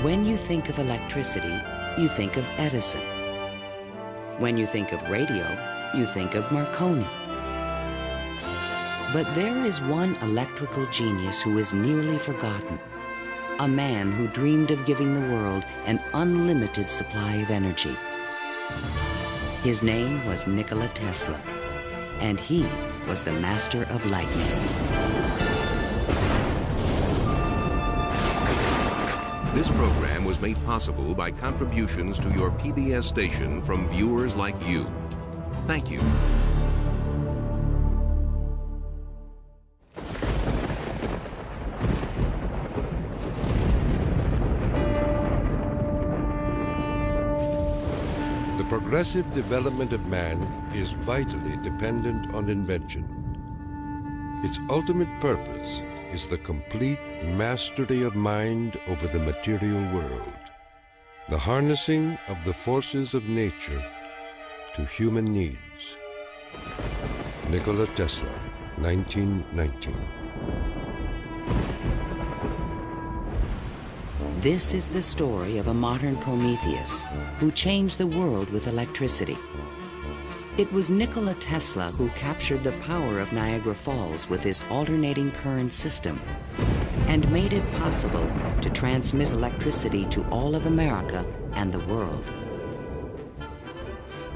When you think of electricity, you think of Edison. When you think of radio, you think of Marconi. But there is one electrical genius who is nearly forgotten. A man who dreamed of giving the world an unlimited supply of energy. His name was Nikola Tesla, and he was the master of lightning. This program was made possible by contributions to your PBS station from viewers like you. Thank you. The progressive development of man is vitally dependent on invention. Its ultimate purpose is the complete mastery of mind over the material world, the harnessing of the forces of nature to human needs. Nikola Tesla, 1919. This is the story of a modern Prometheus who changed the world with electricity. It was Nikola Tesla who captured the power of Niagara Falls with his alternating current system and made it possible to transmit electricity to all of America and the world.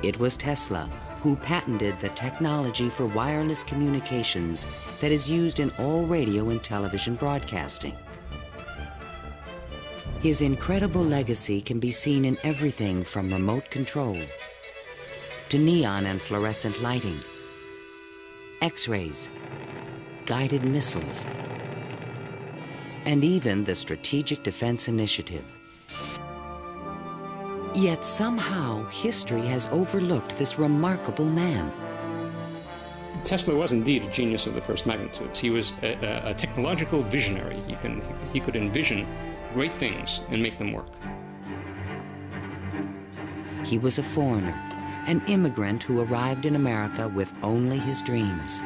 It was Tesla who patented the technology for wireless communications that is used in all radio and television broadcasting. His incredible legacy can be seen in everything from remote control to neon and fluorescent lighting, X-rays, guided missiles, and even the Strategic Defense Initiative. Yet somehow history has overlooked this remarkable man. Tesla was indeed a genius of the first magnitude. He was a technological visionary. He could envision great things and make them work. He was a foreigner, an immigrant who arrived in America with only his dreams.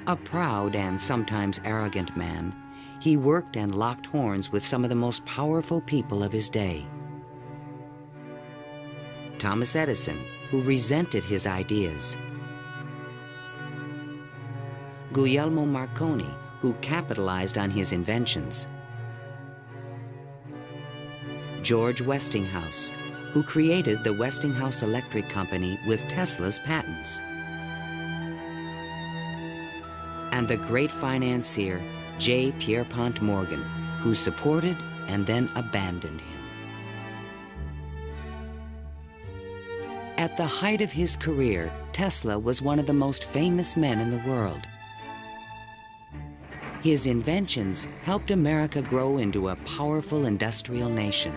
A proud and sometimes arrogant man, he worked and locked horns with some of the most powerful people of his day. Thomas Edison, who resented his ideas. Guglielmo Marconi, who capitalized on his inventions. George Westinghouse, who created the Westinghouse Electric Company with Tesla's patents. And the great financier, J. Pierpont Morgan, who supported and then abandoned him. At the height of his career, Tesla was one of the most famous men in the world. His inventions helped America grow into a powerful industrial nation.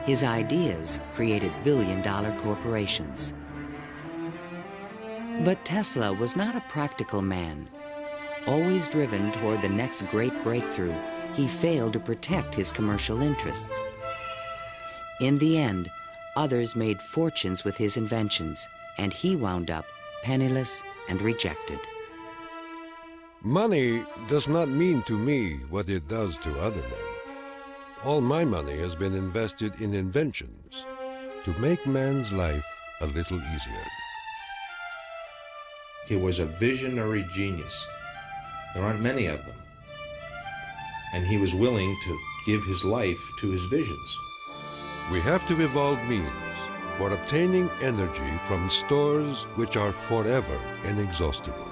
His ideas created billion-dollar corporations. But Tesla was not a practical man. Always driven toward the next great breakthrough, he failed to protect his commercial interests. In the end, others made fortunes with his inventions, and he wound up penniless and rejected. Money does not mean to me what it does to other men. All my money has been invested in inventions to make man's life a little easier. He was a visionary genius. There aren't many of them. And he was willing to give his life to his visions. We have to evolve means for obtaining energy from stores which are forever inexhaustible.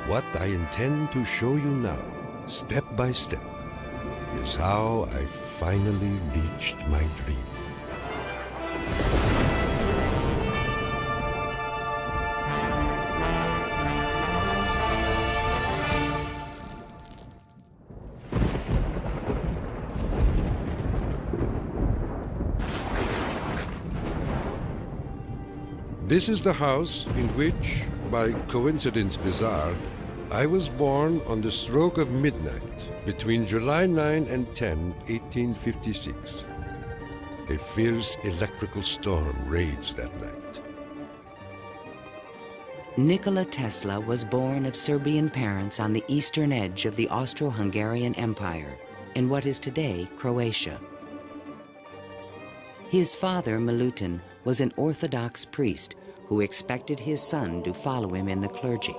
What I intend to show you now, step by step, is how I finally reached my dream. This is the house in which, by coincidence bizarre, I was born on the stroke of midnight between July 9 and 10, 1856. A fierce electrical storm raged that night. Nikola Tesla was born of Serbian parents on the eastern edge of the Austro-Hungarian Empire in what is today Croatia. His father, Milutin, was an Orthodox priest who expected his son to follow him in the clergy.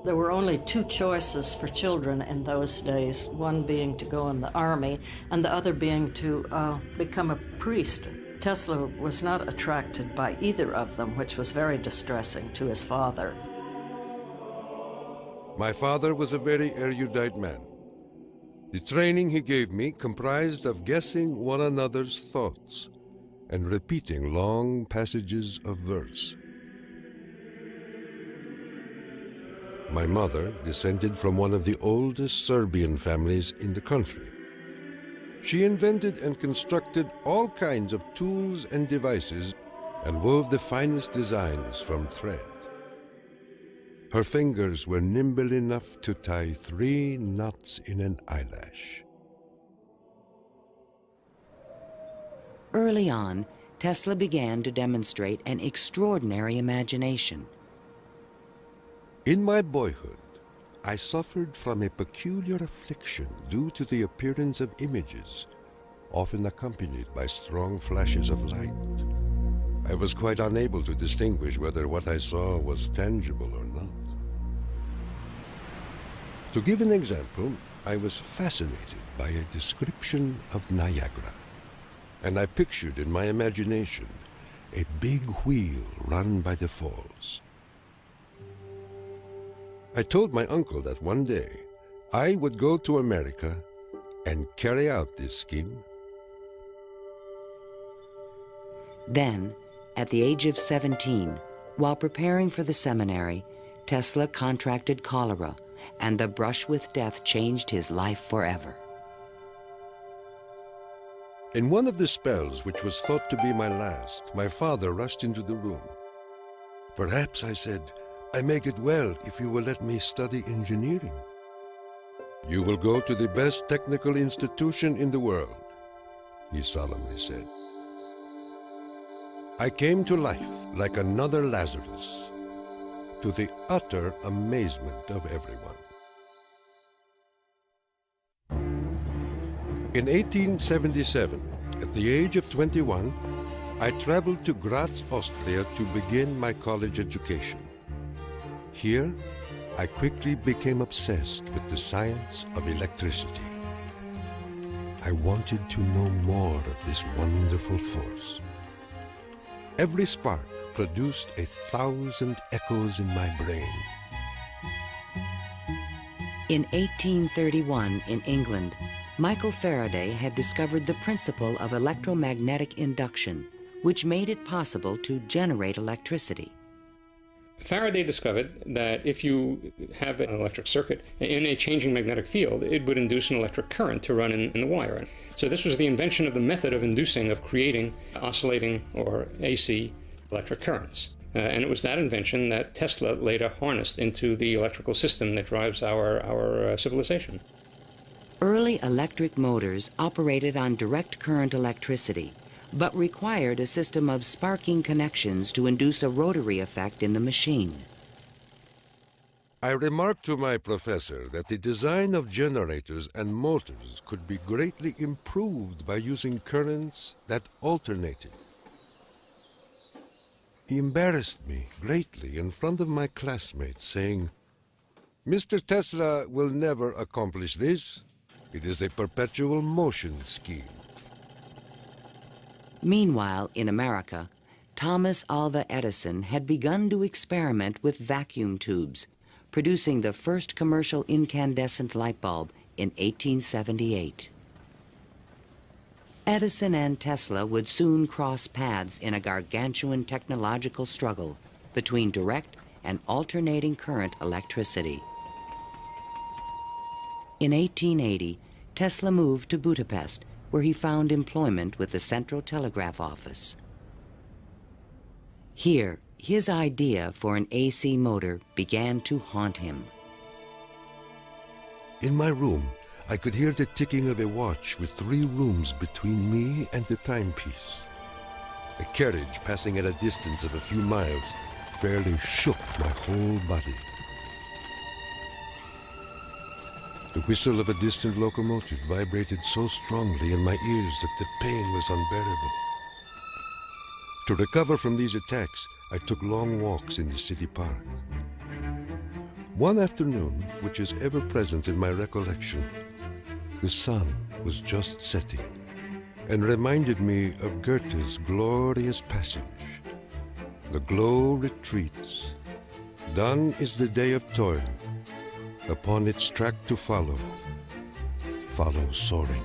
There were only two choices for children in those days, one being to go in the army and the other being to become a priest. Tesla was not attracted by either of them, which was very distressing to his father. My father was a very erudite man. The training he gave me comprised of guessing one another's thoughts and repeating long passages of verse. My mother descended from one of the oldest Serbian families in the country. She invented and constructed all kinds of tools and devices and wove the finest designs from thread. Her fingers were nimble enough to tie 3 knots in an eyelash. Early on, Tesla began to demonstrate an extraordinary imagination. In my boyhood, I suffered from a peculiar affliction due to the appearance of images, often accompanied by strong flashes of light. I was quite unable to distinguish whether what I saw was tangible or not. To give an example, I was fascinated by a description of Niagara, and I pictured in my imagination a big wheel run by the falls. I told my uncle that one day I would go to America and carry out this scheme. Then, at the age of 17, while preparing for the seminary, Tesla contracted cholera, and the brush with death changed his life forever. In one of the spells, which was thought to be my last, my father rushed into the room. "Perhaps," I said, "I may get well if you will let me study engineering." "You will go to the best technical institution in the world," he solemnly said. I came to life like another Lazarus, to the utter amazement of everyone. In 1877, at the age of 21, I traveled to Graz, Austria to begin my college education. Here, I quickly became obsessed with the science of electricity. I wanted to know more of this wonderful force. Every spark produced 1,000 echoes in my brain. In 1831, in England, Michael Faraday had discovered the principle of electromagnetic induction, which made it possible to generate electricity. Faraday discovered that if you have an electric circuit in a changing magnetic field, it would induce an electric current to run in the wire. So this was the invention of the method of creating oscillating or AC electric currents. And it was that invention that Tesla later harnessed into the electrical system that drives our civilization. Early electric motors operated on direct current electricity, but required a system of sparking connections to induce a rotary effect in the machine. I remarked to my professor that the design of generators and motors could be greatly improved by using currents that alternated. He embarrassed me greatly in front of my classmates, saying, "Mr. Tesla will never accomplish this. It is a perpetual motion scheme." Meanwhile, in America, Thomas Alva Edison had begun to experiment with vacuum tubes, producing the first commercial incandescent light bulb in 1878. Edison and Tesla would soon cross paths in a gargantuan technological struggle between direct and alternating current electricity. In 1880, Tesla moved to Budapest, where he found employment with the Central Telegraph Office. Here, his idea for an AC motor began to haunt him. In my room, I could hear the ticking of a watch with 3 rooms between me and the timepiece. A carriage passing at a distance of a few miles fairly shook my whole body. The whistle of a distant locomotive vibrated so strongly in my ears that the pain was unbearable. To recover from these attacks, I took long walks in the city park. One afternoon, which is ever present in my recollection, the sun was just setting and reminded me of Goethe's glorious passage. The glow retreats. Done is the day of toil. Upon its track to follow soaring.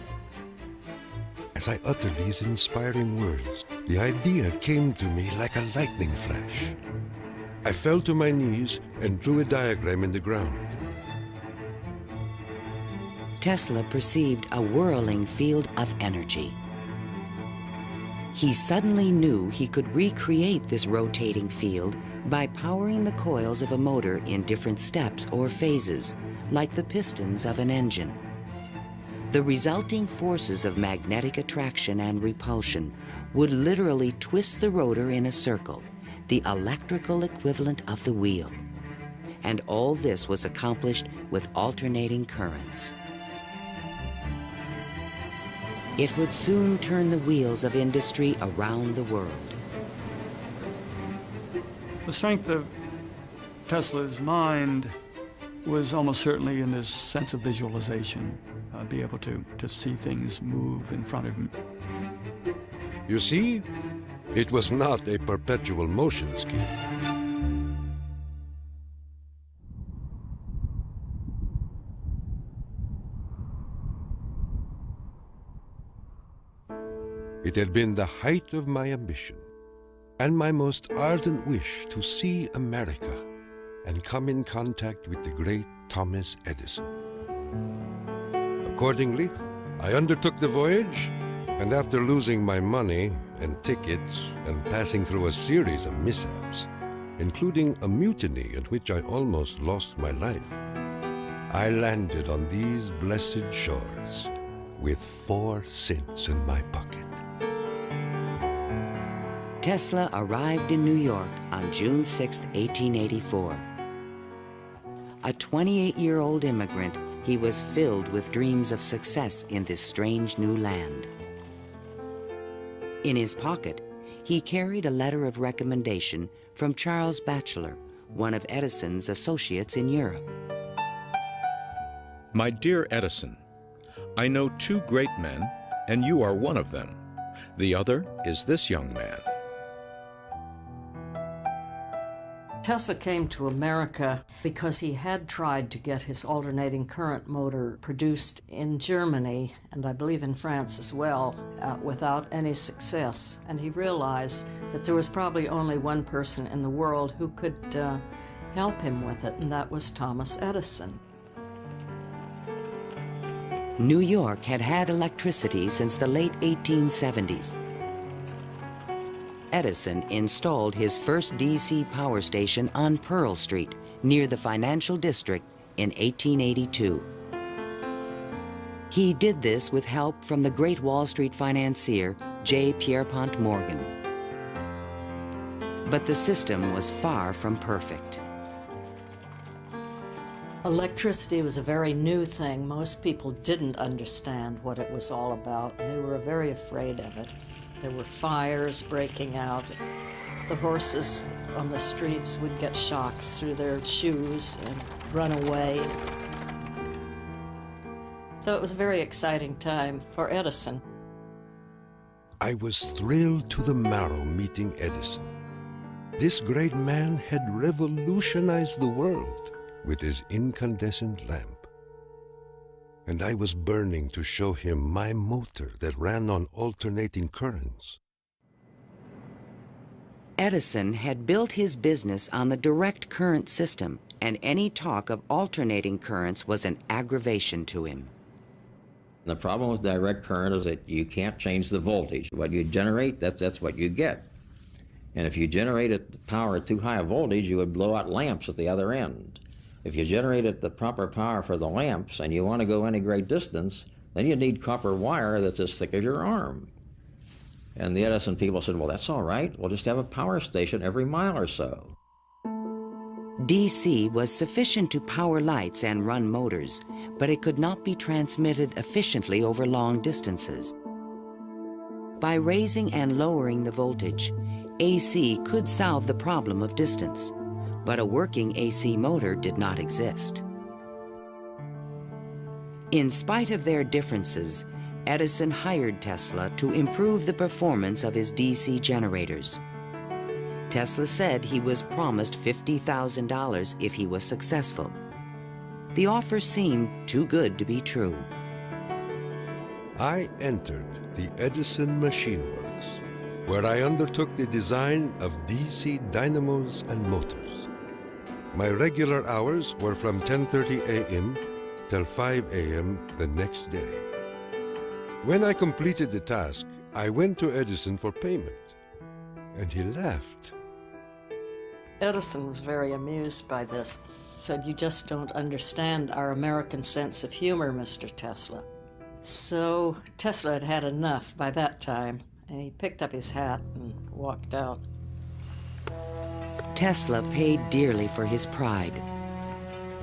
As I uttered these inspiring words, the idea came to me like a lightning flash. I fell to my knees and drew a diagram in the ground. Tesla perceived a whirling field of energy. He suddenly knew he could recreate this rotating field by powering the coils of a motor in different steps or phases, like the pistons of an engine. The resulting forces of magnetic attraction and repulsion would literally twist the rotor in a circle, the electrical equivalent of the wheel. And all this was accomplished with alternating currents. It would soon turn the wheels of industry around the world. The strength of Tesla's mind was almost certainly in this sense of visualization, be able to see things move in front of him. You see, it was not a perpetual motion scheme. It had been the height of my ambition and my most ardent wish to see America and come in contact with the great Thomas Edison. Accordingly, I undertook the voyage, and after losing my money and tickets and passing through a series of mishaps, including a mutiny in which I almost lost my life, I landed on these blessed shores with 4 cents in my pocket. Tesla arrived in New York on June 6, 1884. A 28-year-old immigrant, he was filled with dreams of success in this strange new land. In his pocket, he carried a letter of recommendation from Charles Batchelor, one of Edison's associates in Europe. My dear Edison, I know 2 great men, and you are one of them. The other is this young man. Tesla came to America because he had tried to get his alternating current motor produced in Germany, and I believe in France as well, without any success. And he realized that there was probably only one person in the world who could help him with it, and that was Thomas Edison. New York had had electricity since the late 1870s. Edison installed his first DC power station on Pearl Street, near the financial district, in 1882. He did this with help from the great Wall Street financier, J. Pierpont Morgan. But the system was far from perfect. Electricity was a very new thing. Most people didn't understand what it was all about. They were very afraid of it. There were fires breaking out. The horses on the streets would get shocks through their shoes and run away. So it was a very exciting time for Edison. I was thrilled to the marrow meeting Edison. This great man had revolutionized the world with his incandescent lamp. And I was burning to show him my motor that ran on alternating currents. Edison had built his business on the direct current system, and any talk of alternating currents was an aggravation to him. The problem with direct current is that you can't change the voltage. What you generate, that's what you get. And if you generated the power at too high a voltage, you would blow out lamps at the other end. If you generated the proper power for the lamps and you want to go any great distance, then you need copper wire that's as thick as your arm. And the Edison people said, well, that's all right. We'll just have a power station every mile or so. DC was sufficient to power lights and run motors, but it could not be transmitted efficiently over long distances. By raising and lowering the voltage, AC could solve the problem of distance, but a working AC motor did not exist. In spite of their differences, Edison hired Tesla to improve the performance of his DC generators. Tesla said he was promised $50,000 if he was successful. The offer seemed too good to be true. I entered the Edison Machine Works, where I undertook the design of DC dynamos and motors. My regular hours were from 10:30 a.m. till 5 a.m. the next day. When I completed the task, I went to Edison for payment, and he laughed. Edison was very amused by this. Said, "You just don't understand our American sense of humor, Mr. Tesla." So Tesla had had enough by that time, and he picked up his hat and walked out. Tesla paid dearly for his pride.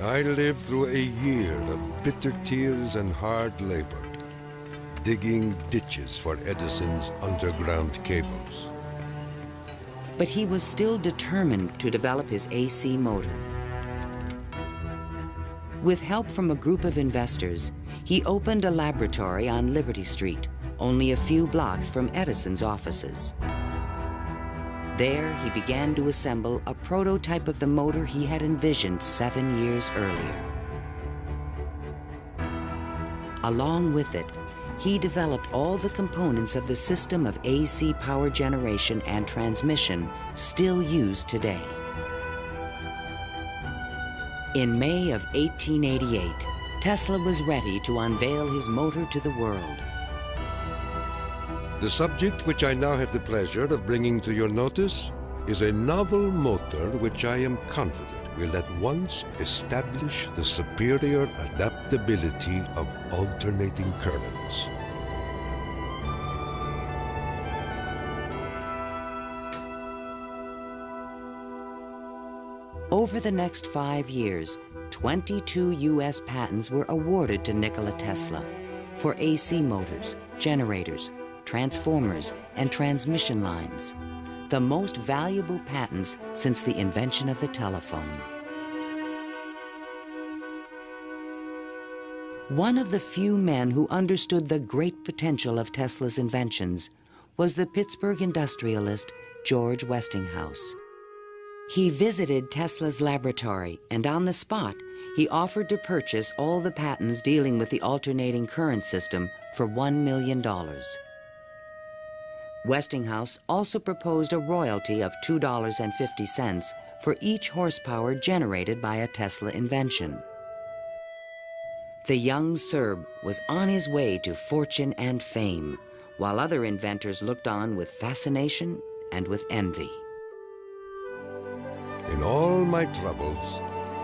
I lived through a year of bitter tears and hard labor, digging ditches for Edison's underground cables. But he was still determined to develop his AC motor. With help from a group of investors, he opened a laboratory on Liberty Street, only a few blocks from Edison's offices. There, he began to assemble a prototype of the motor he had envisioned 7 years earlier. Along with it, he developed all the components of the system of AC power generation and transmission still used today. In May of 1888, Tesla was ready to unveil his motor to the world. The subject which I now have the pleasure of bringing to your notice is a novel motor which I am confident will at once establish the superior adaptability of alternating currents. Over the next 5 years, 22 U.S. patents were awarded to Nikola Tesla for AC motors, generators, transformers, and transmission lines, the most valuable patents since the invention of the telephone. One of the few men who understood the great potential of Tesla's inventions was the Pittsburgh industrialist George Westinghouse. He visited Tesla's laboratory, and on the spot, he offered to purchase all the patents dealing with the alternating current system for $1 million. Westinghouse also proposed a royalty of $2.50 for each horsepower generated by a Tesla invention. The young Serb was on his way to fortune and fame, while other inventors looked on with fascination and with envy. In all my troubles,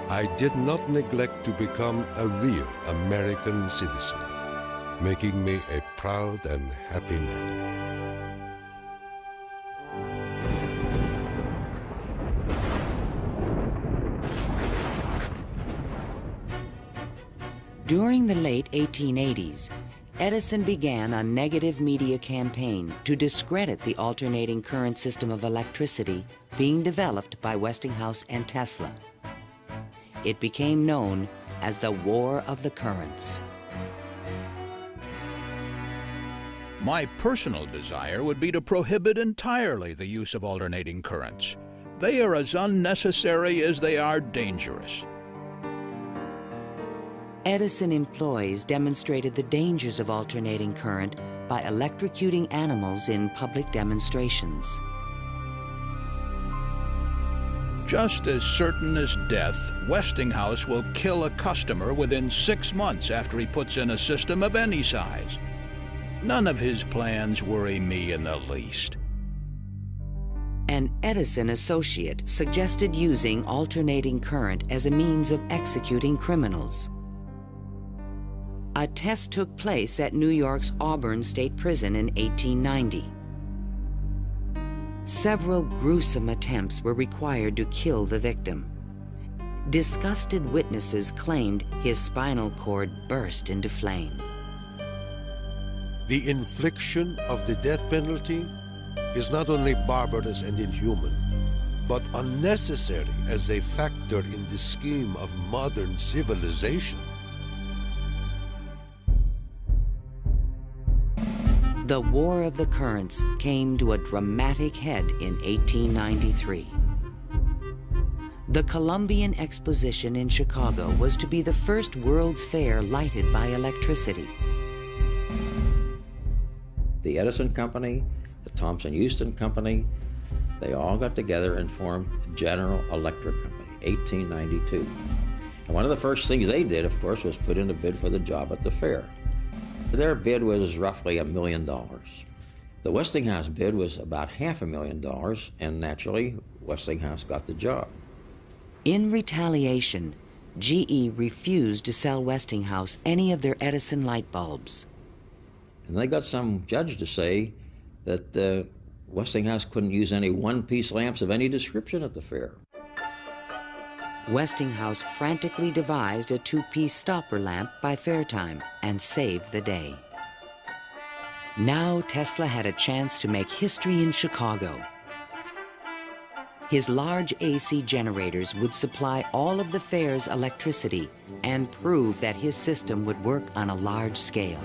I did not neglect to become a real American citizen, making me a proud and happy man. During the late 1880s, Edison began a negative media campaign to discredit the alternating current system of electricity being developed by Westinghouse and Tesla. It became known as the War of the Currents. My personal desire would be to prohibit entirely the use of alternating currents. They are as unnecessary as they are dangerous. Edison employees demonstrated the dangers of alternating current by electrocuting animals in public demonstrations. Just as certain as death, Westinghouse will kill a customer within 6 months after he puts in a system of any size. None of his plans worry me in the least. An Edison associate suggested using alternating current as a means of executing criminals. A test took place at New York's Auburn State Prison in 1890. Several gruesome attempts were required to kill the victim. disgusted witnesses claimed his spinal cord burst into flame. The infliction of the death penalty is not only barbarous and inhuman, but unnecessary as a factor in the scheme of modern civilization. The War of the Currents came to a dramatic head in 1893. The Columbian Exposition in Chicago was to be the first World's Fair lighted by electricity. The Edison Company, the Thomson-Houston Company, they all got together and formed General Electric Company, 1892. And one of the first things they did, of course, was put in a bid for the job at the fair. Their bid was roughly $1 million. The Westinghouse bid was about $500,000, and naturally, Westinghouse got the job. In retaliation, GE refused to sell Westinghouse any of their Edison light bulbs. And they got some judge to say that Westinghouse couldn't use any one-piece lamps of any description at the fair. Westinghouse frantically devised a two-piece stopper lamp by fair time and saved the day. Now Tesla had a chance to make history in Chicago. His large AC generators would supply all of the fair's electricity and prove that his system would work on a large scale.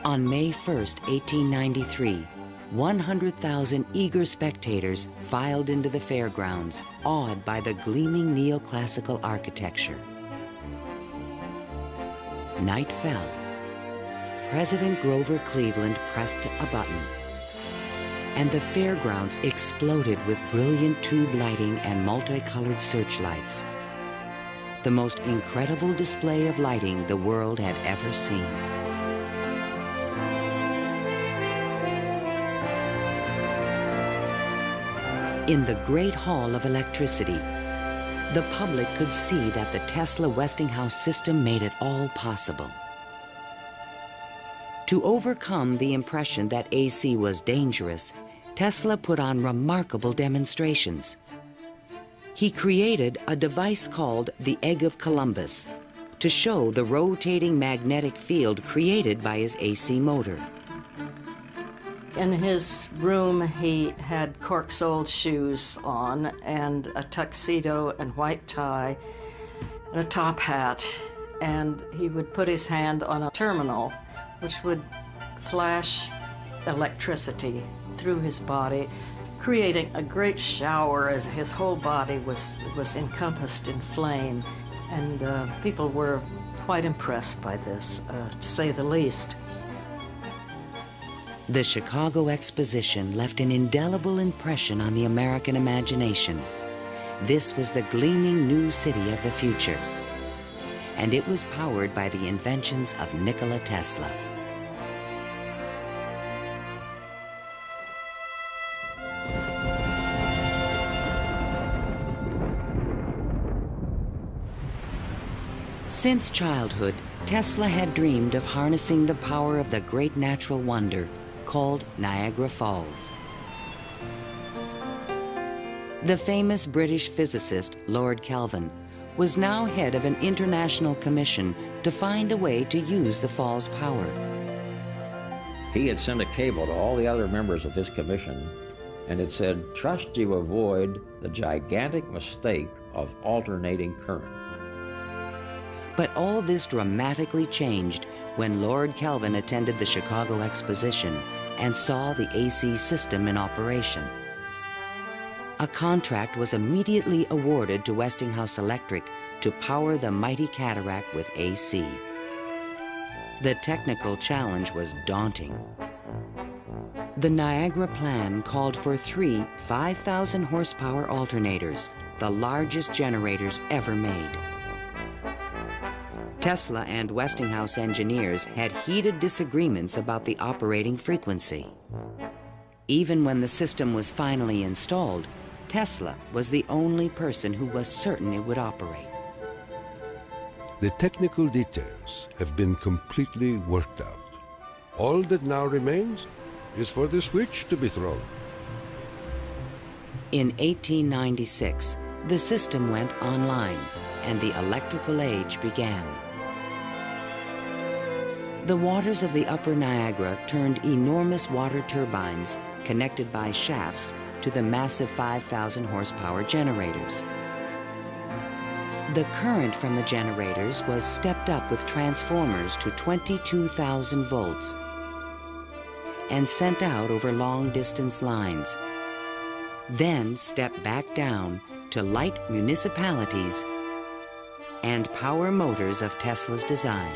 On May 1st, 1893, 100,000 eager spectators filed into the fairgrounds, awed by the gleaming neoclassical architecture. Night fell. President Grover Cleveland pressed a button, and the fairgrounds exploded with brilliant tube lighting and multicolored searchlights. The most incredible display of lighting the world had ever seen. In the Great Hall of Electricity, the public could see that the Tesla Westinghouse system made it all possible. To overcome the impression that AC was dangerous, Tesla put on remarkable demonstrations. He created a device called the Egg of Columbus to show the rotating magnetic field created by his AC motor. In his room, he had cork-soled shoes on and a tuxedo and white tie and a top hat. And he would put his hand on a terminal, which would flash electricity through his body, creating a great shower as his whole body was encompassed in flame. And people were quite impressed by this, to say the least. The Chicago Exposition left an indelible impression on the American imagination. This was the gleaming new city of the future, and it was powered by the inventions of Nikola Tesla. Since childhood, Tesla had dreamed of harnessing the power of the great natural wonder called Niagara Falls. The famous British physicist, Lord Kelvin, was now head of an international commission to find a way to use the fall's power. He had sent a cable to all the other members of his commission, and it said, "Trust you avoid the gigantic mistake of alternating current." But all this dramatically changed when Lord Kelvin attended the Chicago Exposition and saw the AC system in operation. A contract was immediately awarded to Westinghouse Electric to power the mighty cataract with AC. The technical challenge was daunting. The Niagara plan called for 3 5,000 horsepower alternators, the largest generators ever made. Tesla and Westinghouse engineers had heated disagreements about the operating frequency. Even when the system was finally installed, Tesla was the only person who was certain it would operate. The technical details have been completely worked out. All that now remains is for the switch to be thrown. In 1896, The system went online, and the electrical age began. The waters of the upper Niagara turned enormous water turbines connected by shafts to the massive 5,000 horsepower generators. The current from the generators was stepped up with transformers to 22,000 volts and sent out over long-distance lines, then stepped back down to light municipalities and power motors of Tesla's design.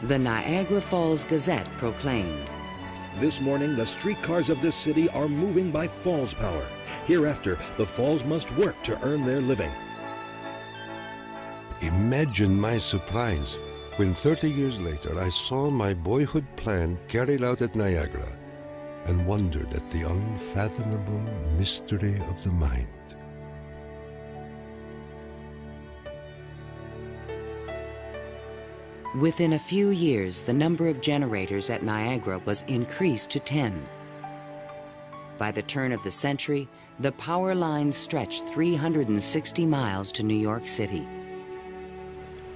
The Niagara Falls Gazette proclaimed, "This morning, the streetcars of this city are moving by Falls power. Hereafter, the Falls must work to earn their living." Imagine my surprise when 30 years later I saw my boyhood plan carried out at Niagara and wondered at the unfathomable mystery of the mind. Within a few years, the number of generators at Niagara was increased to 10. By the turn of the century, the power lines stretched 360 miles to New York City.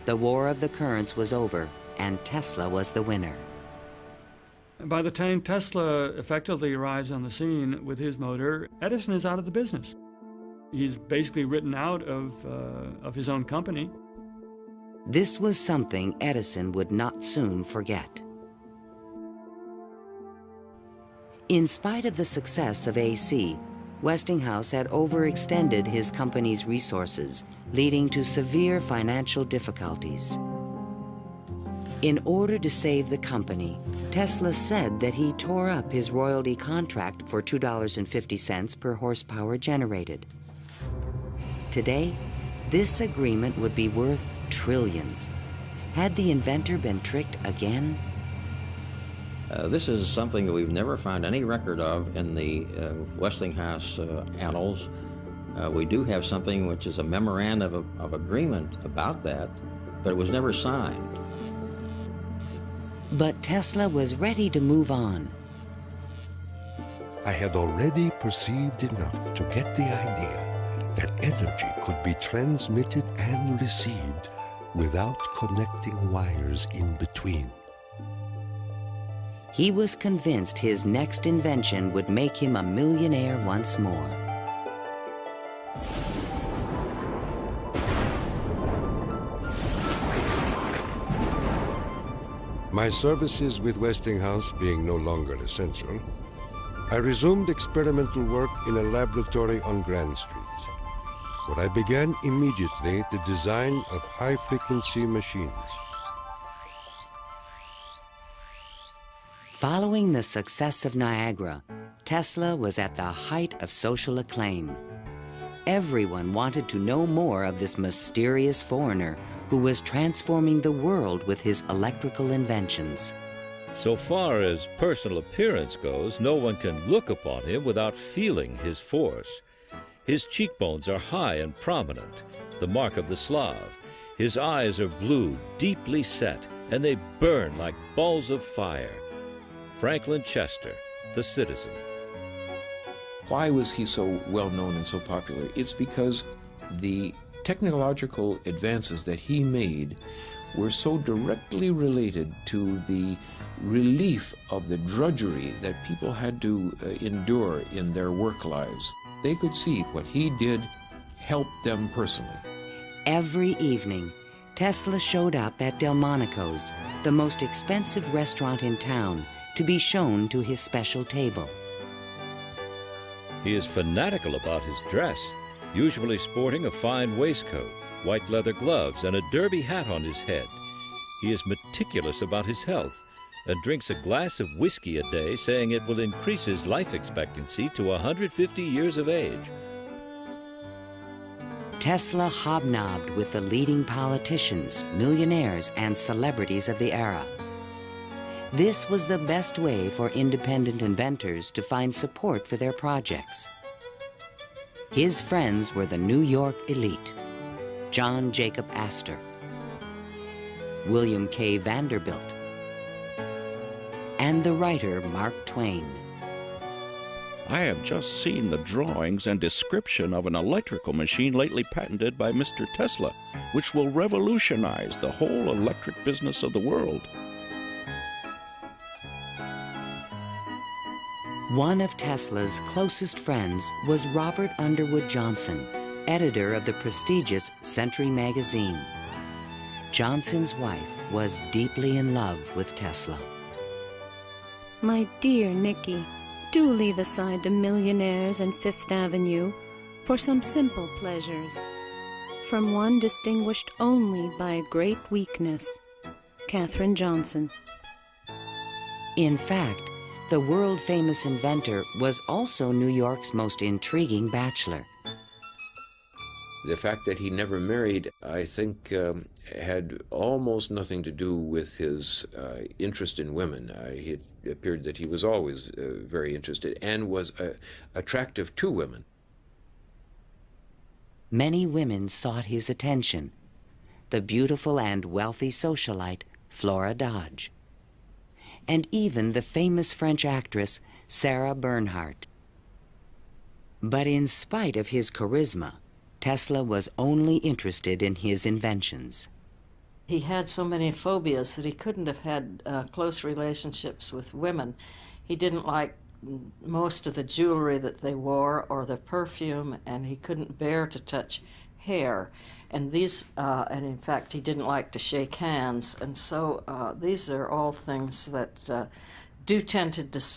The War of the Currents was over, and Tesla was the winner. By the time Tesla effectively arrives on the scene with his motor, Edison is out of the business. He's basically written out of his own company. This was something Edison would not soon forget. In spite of the success of AC, Westinghouse had overextended his company's resources, leading to severe financial difficulties. In order to save the company, Tesla said that he tore up his royalty contract for $2.50 per horsepower generated. Today, this agreement would be worth trillions. Had the inventor been tricked again? This is something that we've never found any record of in the Westinghouse annals. We do have something which is a memorandum of agreement about that, but it was never signed. But Tesla was ready to move on. I had already perceived enough to get the idea that energy could be transmitted and received without connecting wires in between. He was convinced his next invention would make him a millionaire once more. My services with Westinghouse being no longer essential, I resumed experimental work in a laboratory on Grand Street, where I began immediately the design of high-frequency machines. Following the success of Niagara, Tesla was at the height of social acclaim. Everyone wanted to know more of this mysterious foreigner who was transforming the world with his electrical inventions. So far as personal appearance goes, no one can look upon him without feeling his force. His cheekbones are high and prominent, the mark of the Slav. His eyes are blue, deeply set, and they burn like balls of fire. Franklin Chester, the Citizen. Why was he so well known and so popular? It's because the technological advances that he made were so directly related to the relief of the drudgery that people had to endure in their work lives. They could see what he did helped them personally. Every evening, Tesla showed up at Delmonico's, the most expensive restaurant in town, to be shown to his special table. He is fanatical about his dress, usually sporting a fine waistcoat, white leather gloves, and a derby hat on his head. He is meticulous about his health and drinks a glass of whiskey a day, saying it will increase his life expectancy to 150 years of age. Tesla hobnobbed with the leading politicians, millionaires, and celebrities of the era. This was the best way for independent inventors to find support for their projects. His friends were the New York elite, John Jacob Astor, William K. Vanderbilt, and the writer Mark Twain. I have just seen the drawings and description of an electrical machine lately patented by Mr. Tesla, which will revolutionize the whole electric business of the world. One of Tesla's closest friends was Robert Underwood Johnson, editor of the prestigious Century magazine. Johnson's wife was deeply in love with Tesla. My dear Nicky, do leave aside the millionaires and Fifth Avenue for some simple pleasures. From one distinguished only by a great weakness, Katherine Johnson. In fact, the world-famous inventor was also New York's most intriguing bachelor. The fact that he never married, I think, had almost nothing to do with his interest in women. It appeared that he was always very interested and was attractive to women. Many women sought his attention. The beautiful and wealthy socialite, Flora Dodge, and even the famous French actress, Sarah Bernhardt. But in spite of his charisma, Tesla was only interested in his inventions. He had so many phobias that he couldn't have had close relationships with women. He didn't like most of the jewelry that they wore or the perfume, and he couldn't bear to touch hair. And and in fact, he didn't like to shake hands. And so these are all things that do tend to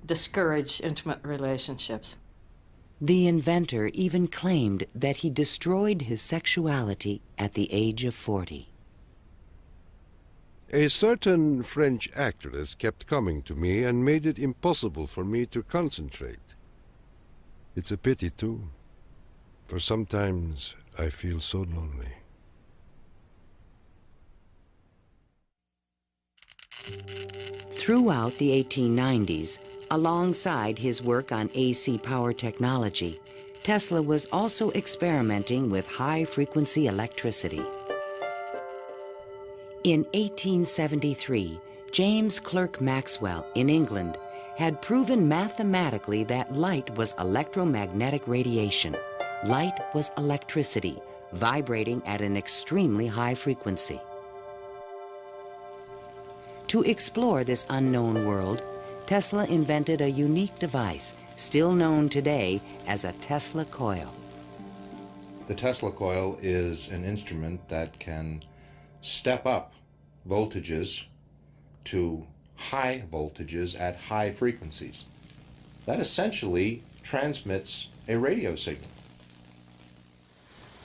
discourage intimate relationships. The inventor even claimed that he destroyed his sexuality at the age of 40. A certain French actress kept coming to me and made it impossible for me to concentrate. It's a pity, too, for sometimes I feel so lonely. Throughout the 1890s, alongside his work on AC power technology, Tesla was also experimenting with high-frequency electricity. In 1873, James Clerk Maxwell in England had proven mathematically that light was electromagnetic radiation. Light was electricity, vibrating at an extremely high frequency. To explore this unknown world, Tesla invented a unique device, still known today as a Tesla coil. The Tesla coil is an instrument that can step up voltages to high voltages at high frequencies. That essentially transmits a radio signal.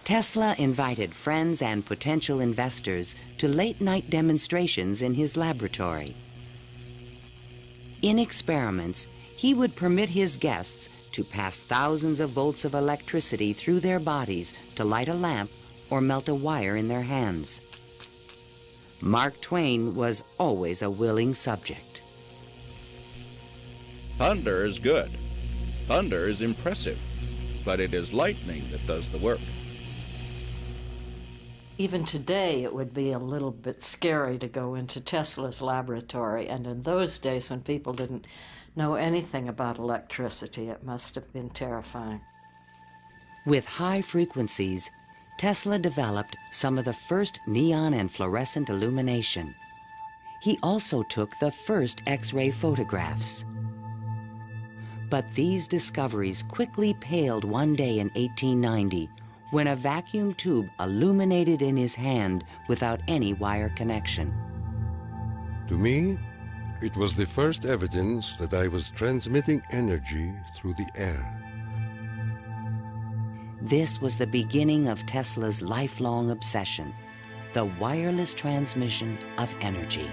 Tesla invited friends and potential investors to late-night demonstrations in his laboratory. In experiments, he would permit his guests to pass thousands of volts of electricity through their bodies to light a lamp or melt a wire in their hands. Mark Twain was always a willing subject. Thunder is good. Thunder is impressive. But it is lightning that does the work. Even today, it would be a little bit scary to go into Tesla's laboratory, and in those days when people didn't know anything about electricity, it must have been terrifying. With high frequencies, Tesla developed some of the first neon and fluorescent illumination. He also took the first X-ray photographs. But these discoveries quickly paled one day in 1890 when a vacuum tube illuminated in his hand without any wire connection. To me, it was the first evidence that I was transmitting energy through the air. This was the beginning of Tesla's lifelong obsession, the wireless transmission of energy.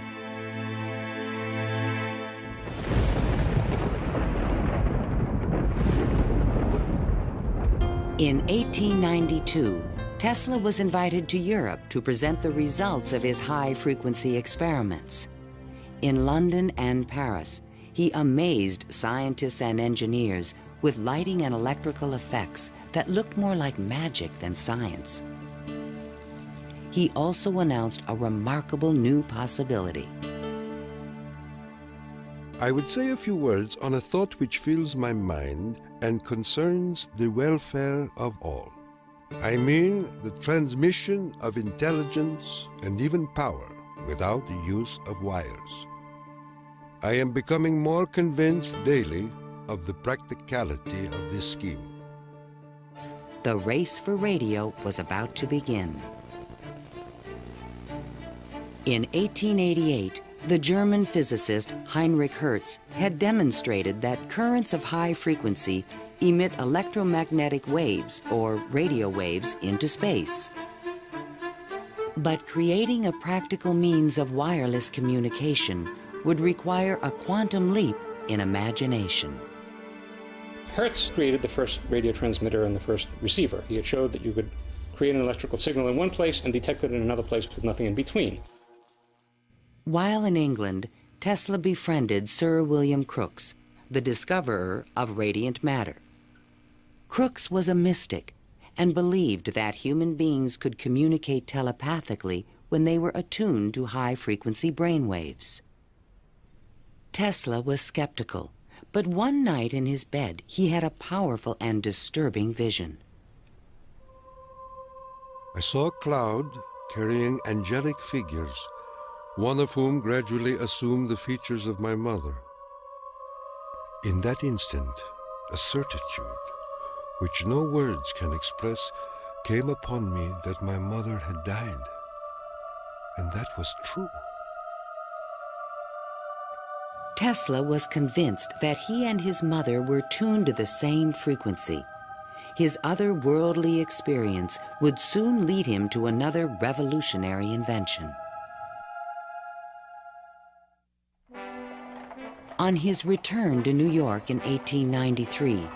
In 1892, Tesla was invited to Europe to present the results of his high-frequency experiments. In London and Paris, he amazed scientists and engineers with lighting and electrical effects that looked more like magic than science. He also announced a remarkable new possibility. I would say a few words on a thought which fills my mind and concerns the welfare of all. I mean the transmission of intelligence and even power without the use of wires. I am becoming more convinced daily of the practicality of this scheme. The race for radio was about to begin. In 1888, the German physicist Heinrich Hertz had demonstrated that currents of high frequency emit electromagnetic waves, or radio waves, into space. But creating a practical means of wireless communication would require a quantum leap in imagination. Hertz created the first radio transmitter and the first receiver. He had showed that you could create an electrical signal in one place and detect it in another place with nothing in between. While in England, Tesla befriended Sir William Crookes, the discoverer of radiant matter. Crookes was a mystic and believed that human beings could communicate telepathically when they were attuned to high-frequency brainwaves. Tesla was skeptical, but one night in his bed he had a powerful and disturbing vision. I saw a cloud carrying angelic figures, one of whom gradually assumed the features of my mother. In that instant, a certitude, which no words can express, came upon me that my mother had died. And that was true. Tesla was convinced that he and his mother were tuned to the same frequency. His otherworldly experience would soon lead him to another revolutionary invention. On his return to New York in 1893,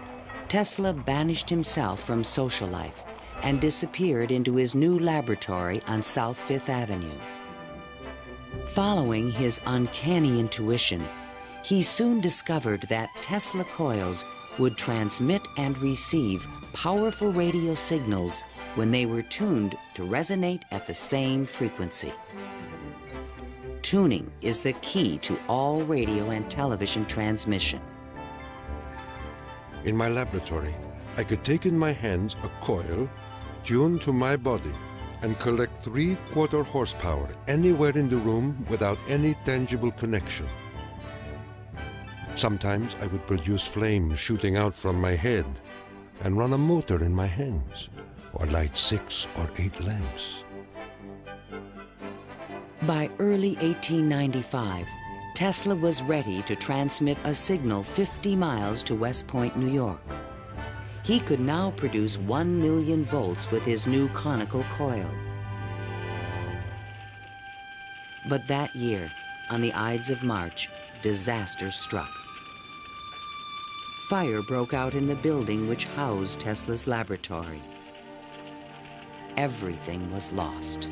Tesla banished himself from social life and disappeared into his new laboratory on South Fifth Avenue. Following his uncanny intuition, he soon discovered that Tesla coils would transmit and receive powerful radio signals when they were tuned to resonate at the same frequency. Tuning is the key to all radio and television transmission. In my laboratory, I could take in my hands a coil tuned to my body and collect 3/4 horsepower anywhere in the room without any tangible connection. Sometimes I would produce flames shooting out from my head and run a motor in my hands, or light 6 or 8 lamps. By early 1895, Tesla was ready to transmit a signal 50 miles to West Point, New York. He could now produce 1 million volts with his new conical coil. But that year, on the Ides of March, disaster struck. Fire broke out in the building which housed Tesla's laboratory. Everything was lost.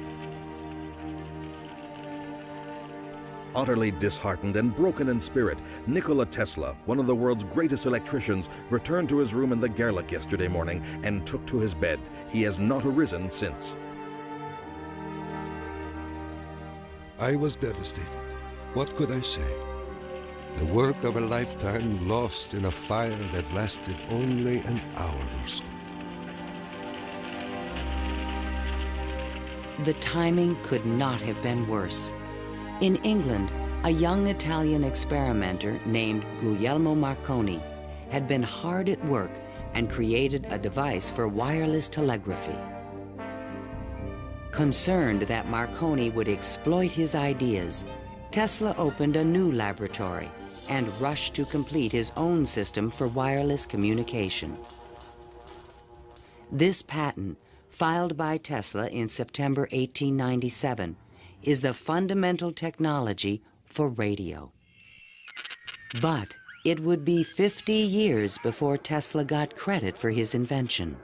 Utterly disheartened and broken in spirit, Nikola Tesla, one of the world's greatest electricians, returned to his room in the Gerlach yesterday morning and took to his bed. He has not arisen since. I was devastated. What could I say? The work of a lifetime lost in a fire that lasted only an hour or so. The timing could not have been worse. In England, a young Italian experimenter named Guglielmo Marconi had been hard at work and created a device for wireless telegraphy. Concerned that Marconi would exploit his ideas, Tesla opened a new laboratory and rushed to complete his own system for wireless communication. This patent, filed by Tesla in September 1897, is the fundamental technology for radio. But it would be 50 years before Tesla got credit for his invention.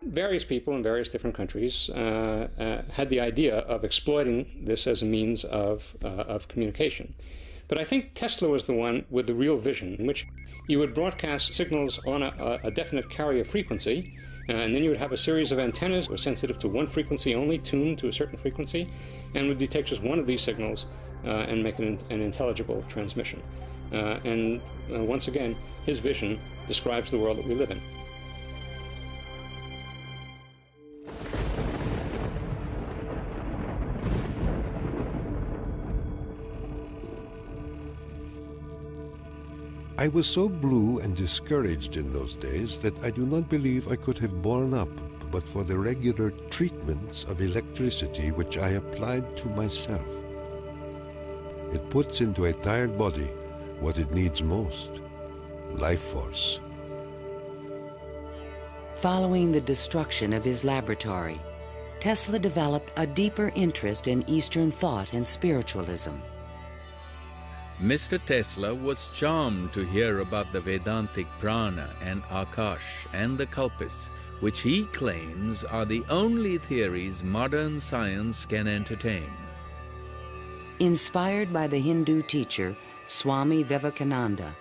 Various people in various different countries had the idea of exploiting this as a means of communication. But I think Tesla was the one with the real vision, in which you would broadcast signals on a definite carrier frequency, and then you would have a series of antennas that were sensitive to one frequency only, tuned to a certain frequency, and would detect just one of these signals and make it an intelligible transmission. Once again, his vision describes the world that we live in. I was so blue and discouraged in those days that I do not believe I could have borne up but for the regular treatments of electricity which I applied to myself. It puts into a tired body what it needs most, life force. Following the destruction of his laboratory, Tesla developed a deeper interest in Eastern thought and spiritualism. Mr. Tesla was charmed to hear about the Vedantic prana and Akash and the Kalpis, which he claims are the only theories modern science can entertain. Inspired by the Hindu teacher Swami Vivekananda,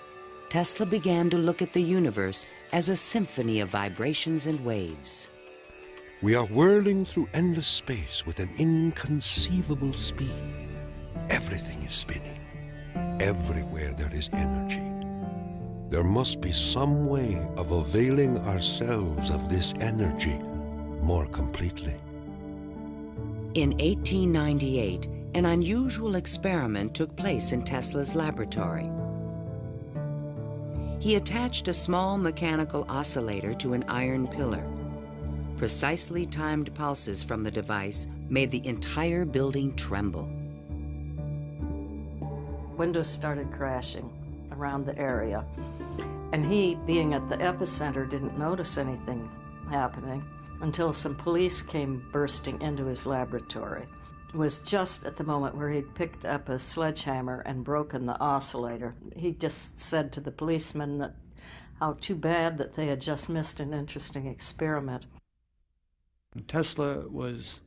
Tesla began to look at the universe as a symphony of vibrations and waves. We are whirling through endless space with an inconceivable speed. Everything is spinning. Everywhere there is energy. There must be some way of availing ourselves of this energy more completely. In 1898, an unusual experiment took place in Tesla's laboratory. He attached a small mechanical oscillator to an iron pillar. Precisely timed pulses from the device made the entire building tremble. Windows started crashing around the area, and he, being at the epicenter, didn't notice anything happening until some police came bursting into his laboratory. It was just at the moment where he'd picked up a sledgehammer and broken the oscillator. He just said to the policemen that how too bad that they had just missed an interesting experiment. Tesla was,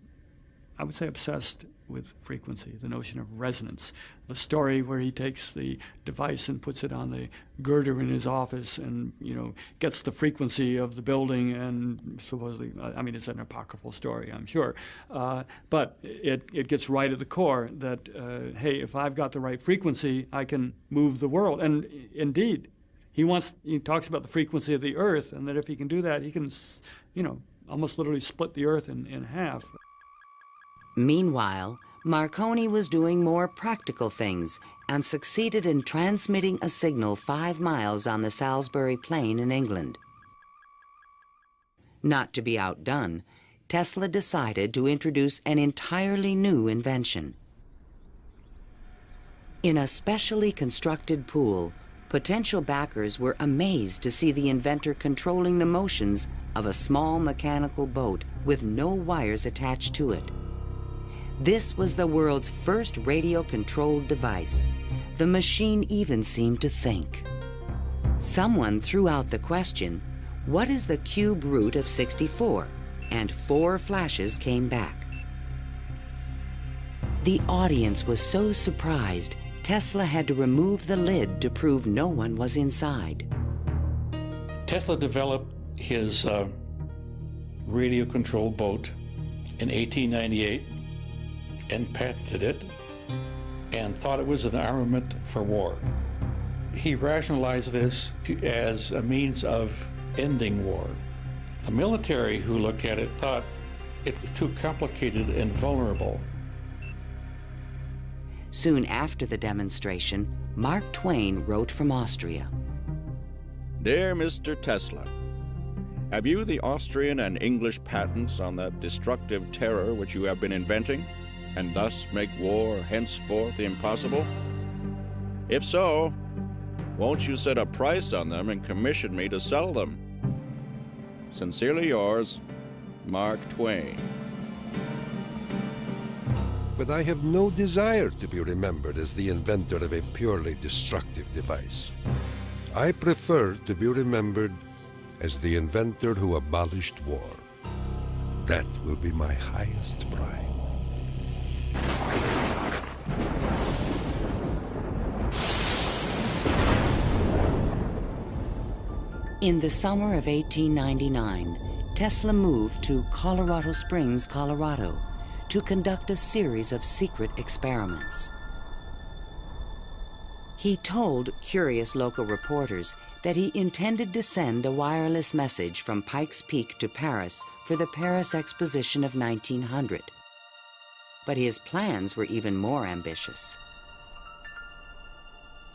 I would say, obsessed with frequency, the notion of resonance. The story where he takes the device and puts it on the girder in his office and, gets the frequency of the building and supposedly, it's an apocryphal story, I'm sure, but it gets right at the core that, hey, if I've got the right frequency, I can move the world. And indeed, he talks about the frequency of the earth, and that if he can do that, he can, almost literally split the earth in half. Meanwhile, Marconi was doing more practical things and succeeded in transmitting a signal 5 miles on the Salisbury Plain in England. Not to be outdone, Tesla decided to introduce an entirely new invention. In a specially constructed pool, potential backers were amazed to see the inventor controlling the motions of a small mechanical boat with no wires attached to it. This was the world's first radio-controlled device. The machine even seemed to think. Someone threw out the question, what is the cube root of 64? And 4 flashes came back. The audience was so surprised, Tesla had to remove the lid to prove no one was inside. Tesla developed his radio-controlled boat in 1898 and patented it and thought it was an armament for war. He rationalized this as a means of ending war. The military who looked at it thought it was too complicated and vulnerable. Soon after the demonstration, Mark Twain wrote from Austria. Dear Mr. Tesla, have you the Austrian and English patents on that destructive terror which you have been inventing, and thus make war henceforth impossible? If so, won't you set a price on them and commission me to sell them? Sincerely yours, Mark Twain. But I have no desire to be remembered as the inventor of a purely destructive device. I prefer to be remembered as the inventor who abolished war. That will be my highest pride. In the summer of 1899, Tesla moved to Colorado Springs, Colorado, to conduct a series of secret experiments. He told curious local reporters that he intended to send a wireless message from Pikes Peak to Paris for the Paris Exposition of 1900. But his plans were even more ambitious.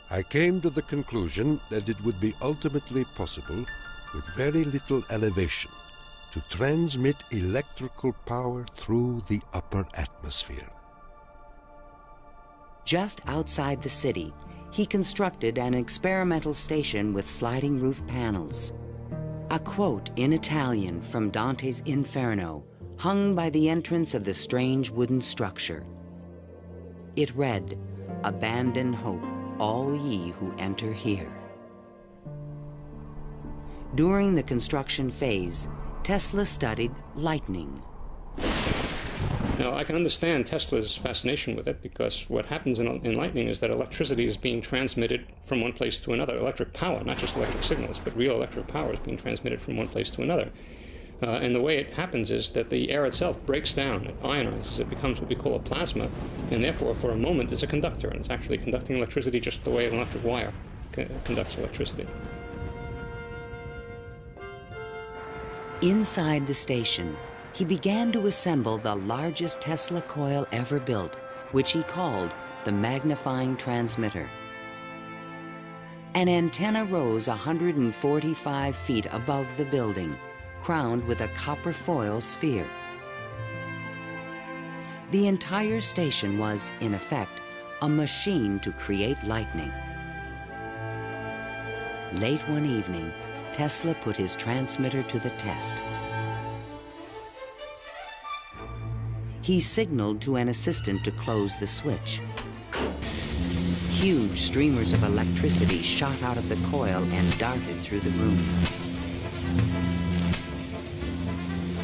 I came to the conclusion that it would be ultimately possible, with very little elevation, to transmit electrical power through the upper atmosphere. Just outside the city, he constructed an experimental station with sliding roof panels. A quote in Italian from Dante's Inferno hung by the entrance of the strange wooden structure. It read, "Abandon hope, all ye who enter here." During the construction phase, Tesla studied lightning. Now, I can understand Tesla's fascination with it, because what happens in lightning is that electricity is being transmitted from one place to another. Electric power, not just electric signals, but real electric power is being transmitted from one place to another. And the way it happens is that the air itself breaks down, it ionizes, it becomes what we call a plasma, and therefore, for a moment, it's a conductor, and it's actually conducting electricity just the way an electric wire conducts electricity. Inside the station, he began to assemble the largest Tesla coil ever built, which he called the magnifying transmitter. An antenna rose 145 feet above the building, crowned with a copper foil sphere. The entire station was, in effect, a machine to create lightning. Late one evening, Tesla put his transmitter to the test. He signaled to an assistant to close the switch. Huge streamers of electricity shot out of the coil and darted through the room.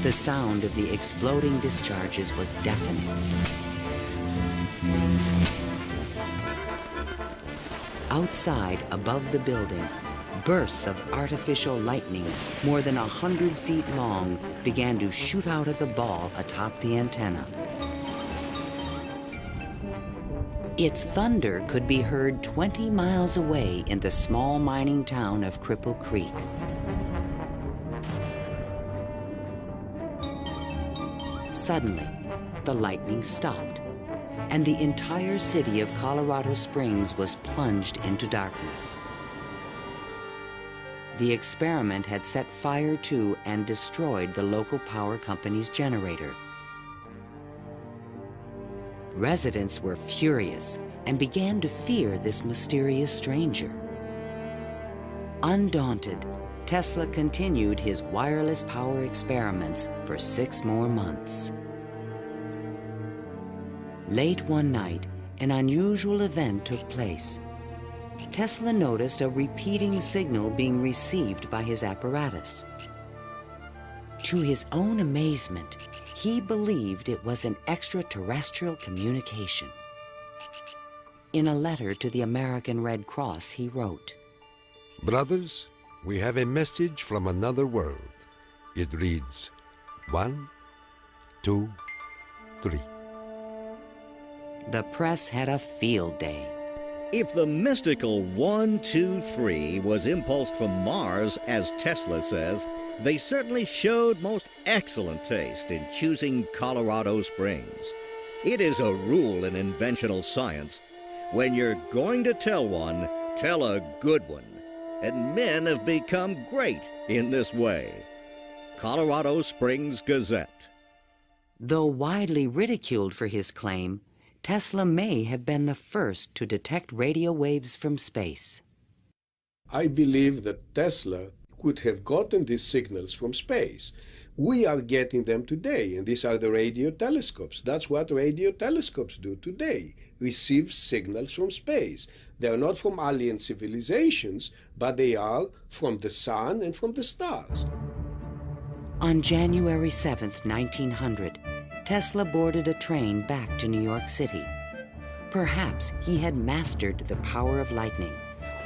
The sound of the exploding discharges was deafening. Outside, above the building, bursts of artificial lightning, more than 100 feet long, began to shoot out of the ball atop the antenna. Its thunder could be heard 20 miles away in the small mining town of Cripple Creek. Suddenly, the lightning stopped, and the entire city of Colorado Springs was plunged into darkness. The experiment had set fire to and destroyed the local power company's generator. Residents were furious and began to fear this mysterious stranger. Undaunted, Tesla continued his wireless power experiments for 6 more months. Late one night, an unusual event took place. Tesla noticed a repeating signal being received by his apparatus. To his own amazement, he believed it was an extraterrestrial communication. In a letter to the American Red Cross, he wrote, "Brothers, we have a message from another world. It reads, 1, 2, 3. The press had a field day. If the mystical 1, 2, 3 was impulsed from Mars, as Tesla says, they certainly showed most excellent taste in choosing Colorado Springs. It is a rule in inventional science. When you're going to tell one, tell a good one. And men have become great in this way. Colorado Springs Gazette. Though widely ridiculed for his claim, Tesla may have been the first to detect radio waves from space. I believe that Tesla could have gotten these signals from space. We are getting them today, and these are the radio telescopes. That's what radio telescopes do today, receive signals from space. They are not from alien civilizations, but they are from the sun and from the stars. On January 7th, 1900, Tesla boarded a train back to New York City. Perhaps he had mastered the power of lightning,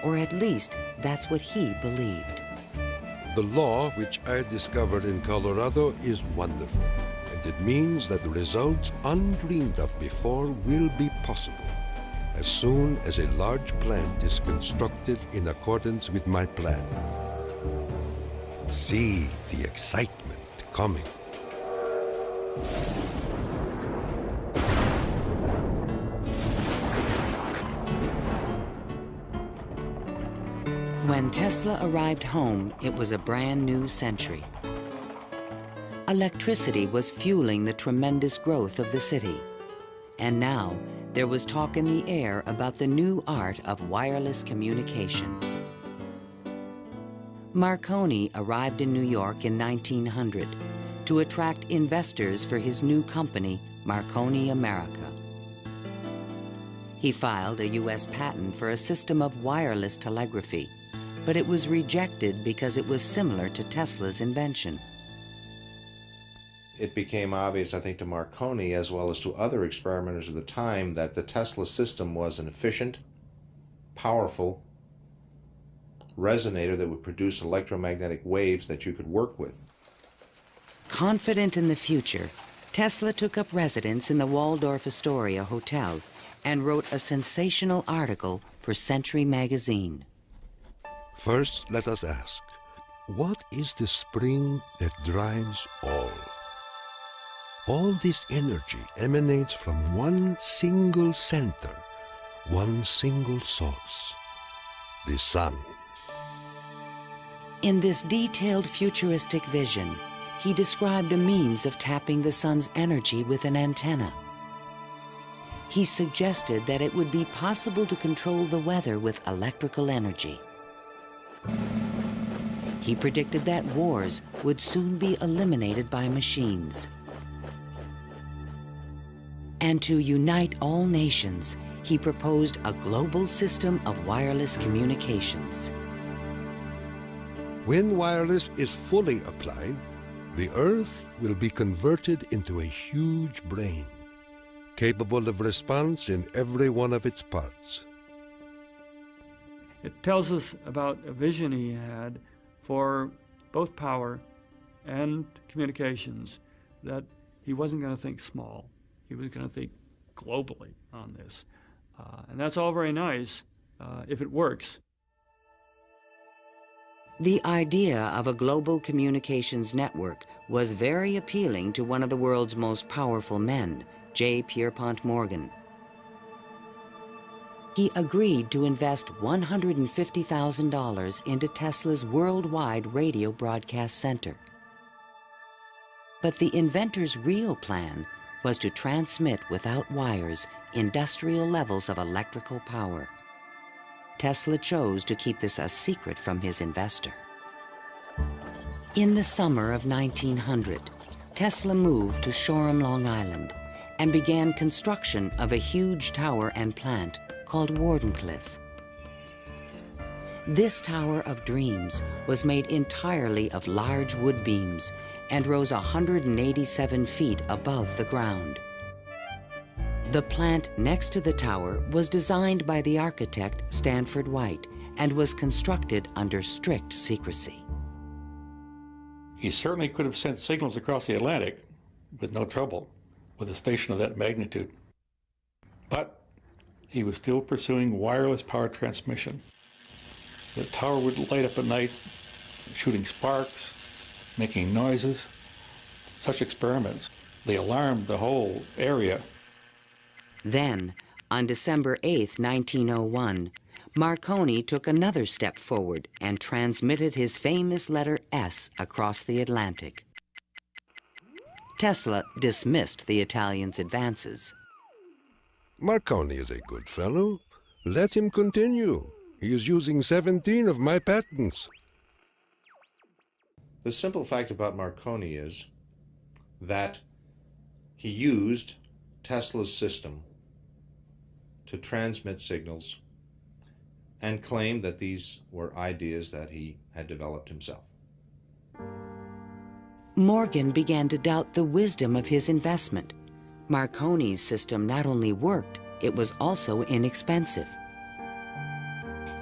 or at least that's what he believed. The law which I discovered in Colorado is wonderful, and it means that results undreamed of before will be possible. as soon as a large plant is constructed in accordance with my plan. See the excitement coming. When Tesla arrived home, it was a brand new century. Electricity was fueling the tremendous growth of the city. And now, there was talk in the air about the new art of wireless communication. Marconi arrived in New York in 1900 to attract investors for his new company, Marconi America. He filed a U.S. patent for a system of wireless telegraphy, but it was rejected because it was similar to Tesla's invention. It became obvious, I think, to Marconi as well as to other experimenters of the time that the Tesla system was an efficient, powerful resonator that would produce electromagnetic waves that you could work with. Confident in the future, Tesla took up residence in the Waldorf Astoria Hotel and wrote a sensational article for Century magazine. First, let us ask, what is the spring that drives all? All this energy emanates from one single center, one single source, the sun. In this detailed futuristic vision, he described a means of tapping the sun's energy with an antenna. He suggested that it would be possible to control the weather with electrical energy. He predicted that wars would soon be eliminated by machines. And to unite all nations, he proposed a global system of wireless communications. When wireless is fully applied, the Earth will be converted into a huge brain, capable of response in every one of its parts. It tells us about a vision he had for both power and communications, that he wasn't going to think small. He was going to think globally on this. And that's all very nice if it works. The idea of a global communications network was very appealing to one of the world's most powerful men, J. Pierpont Morgan. He agreed to invest $150,000 into Tesla's worldwide radio broadcast center. But the inventor's real plan was to transmit without wires industrial levels of electrical power. Tesla chose to keep this a secret from his investor. In the summer of 1900, Tesla moved to Shoreham, Long Island, and began construction of a huge tower and plant called Wardenclyffe. This Tower of Dreams was made entirely of large wood beams and rose 187 feet above the ground. The plant next to the tower was designed by the architect Stanford White and was constructed under strict secrecy. He certainly could have sent signals across the Atlantic with no trouble with a station of that magnitude. But he was still pursuing wireless power transmission. The tower would light up at night, shooting sparks, making noises. Such experiments, they alarmed the whole area. Then, on December 8, 1901, Marconi took another step forward and transmitted his famous letter S across the Atlantic. Tesla dismissed the Italian's advances. Marconi is a good fellow. Let him continue. He is using 17 of my patents. The simple fact about Marconi is that he used Tesla's system to transmit signals and claimed that these were ideas that he had developed himself. Morgan began to doubt the wisdom of his investment. Marconi's system not only worked, it was also inexpensive.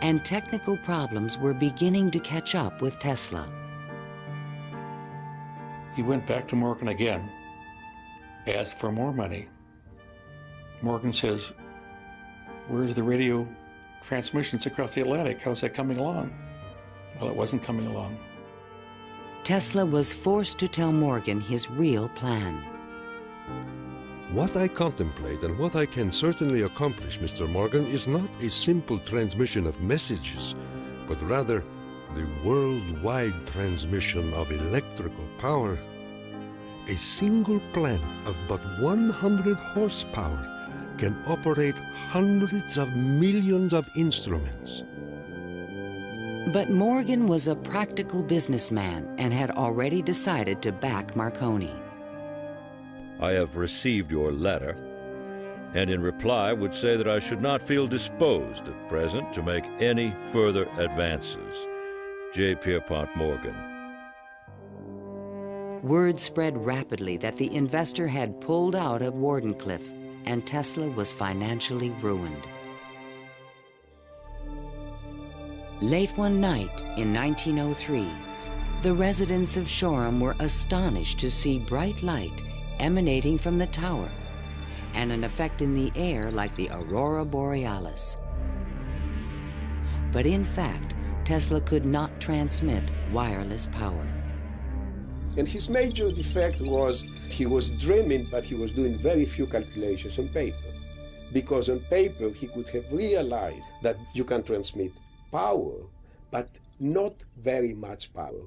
And technical problems were beginning to catch up with Tesla. He went back to Morgan again, asked for more money. Morgan says, Where's the radio transmissions across the Atlantic? How's that coming along? Well, it wasn't coming along. Tesla was forced to tell Morgan his real plan. What I contemplate and what I can certainly accomplish, Mr. Morgan, is not a simple transmission of messages, but rather the worldwide transmission of electrical power. A single plant of but 100 horsepower can operate hundreds of millions of instruments. But Morgan was a practical businessman and had already decided to back Marconi. I have received your letter, and in reply would say that I should not feel disposed at present to make any further advances. J. Pierpont Morgan. Word spread rapidly that the investor had pulled out of Wardenclyffe, and Tesla was financially ruined. Late one night in 1903, the residents of Shoreham were astonished to see bright light emanating from the tower and an effect in the air like the aurora borealis. But in fact, Tesla could not transmit wireless power. And his major defect was he was dreaming, but he was doing very few calculations on paper. Because on paper, he could have realized that you can transmit power, but not very much power.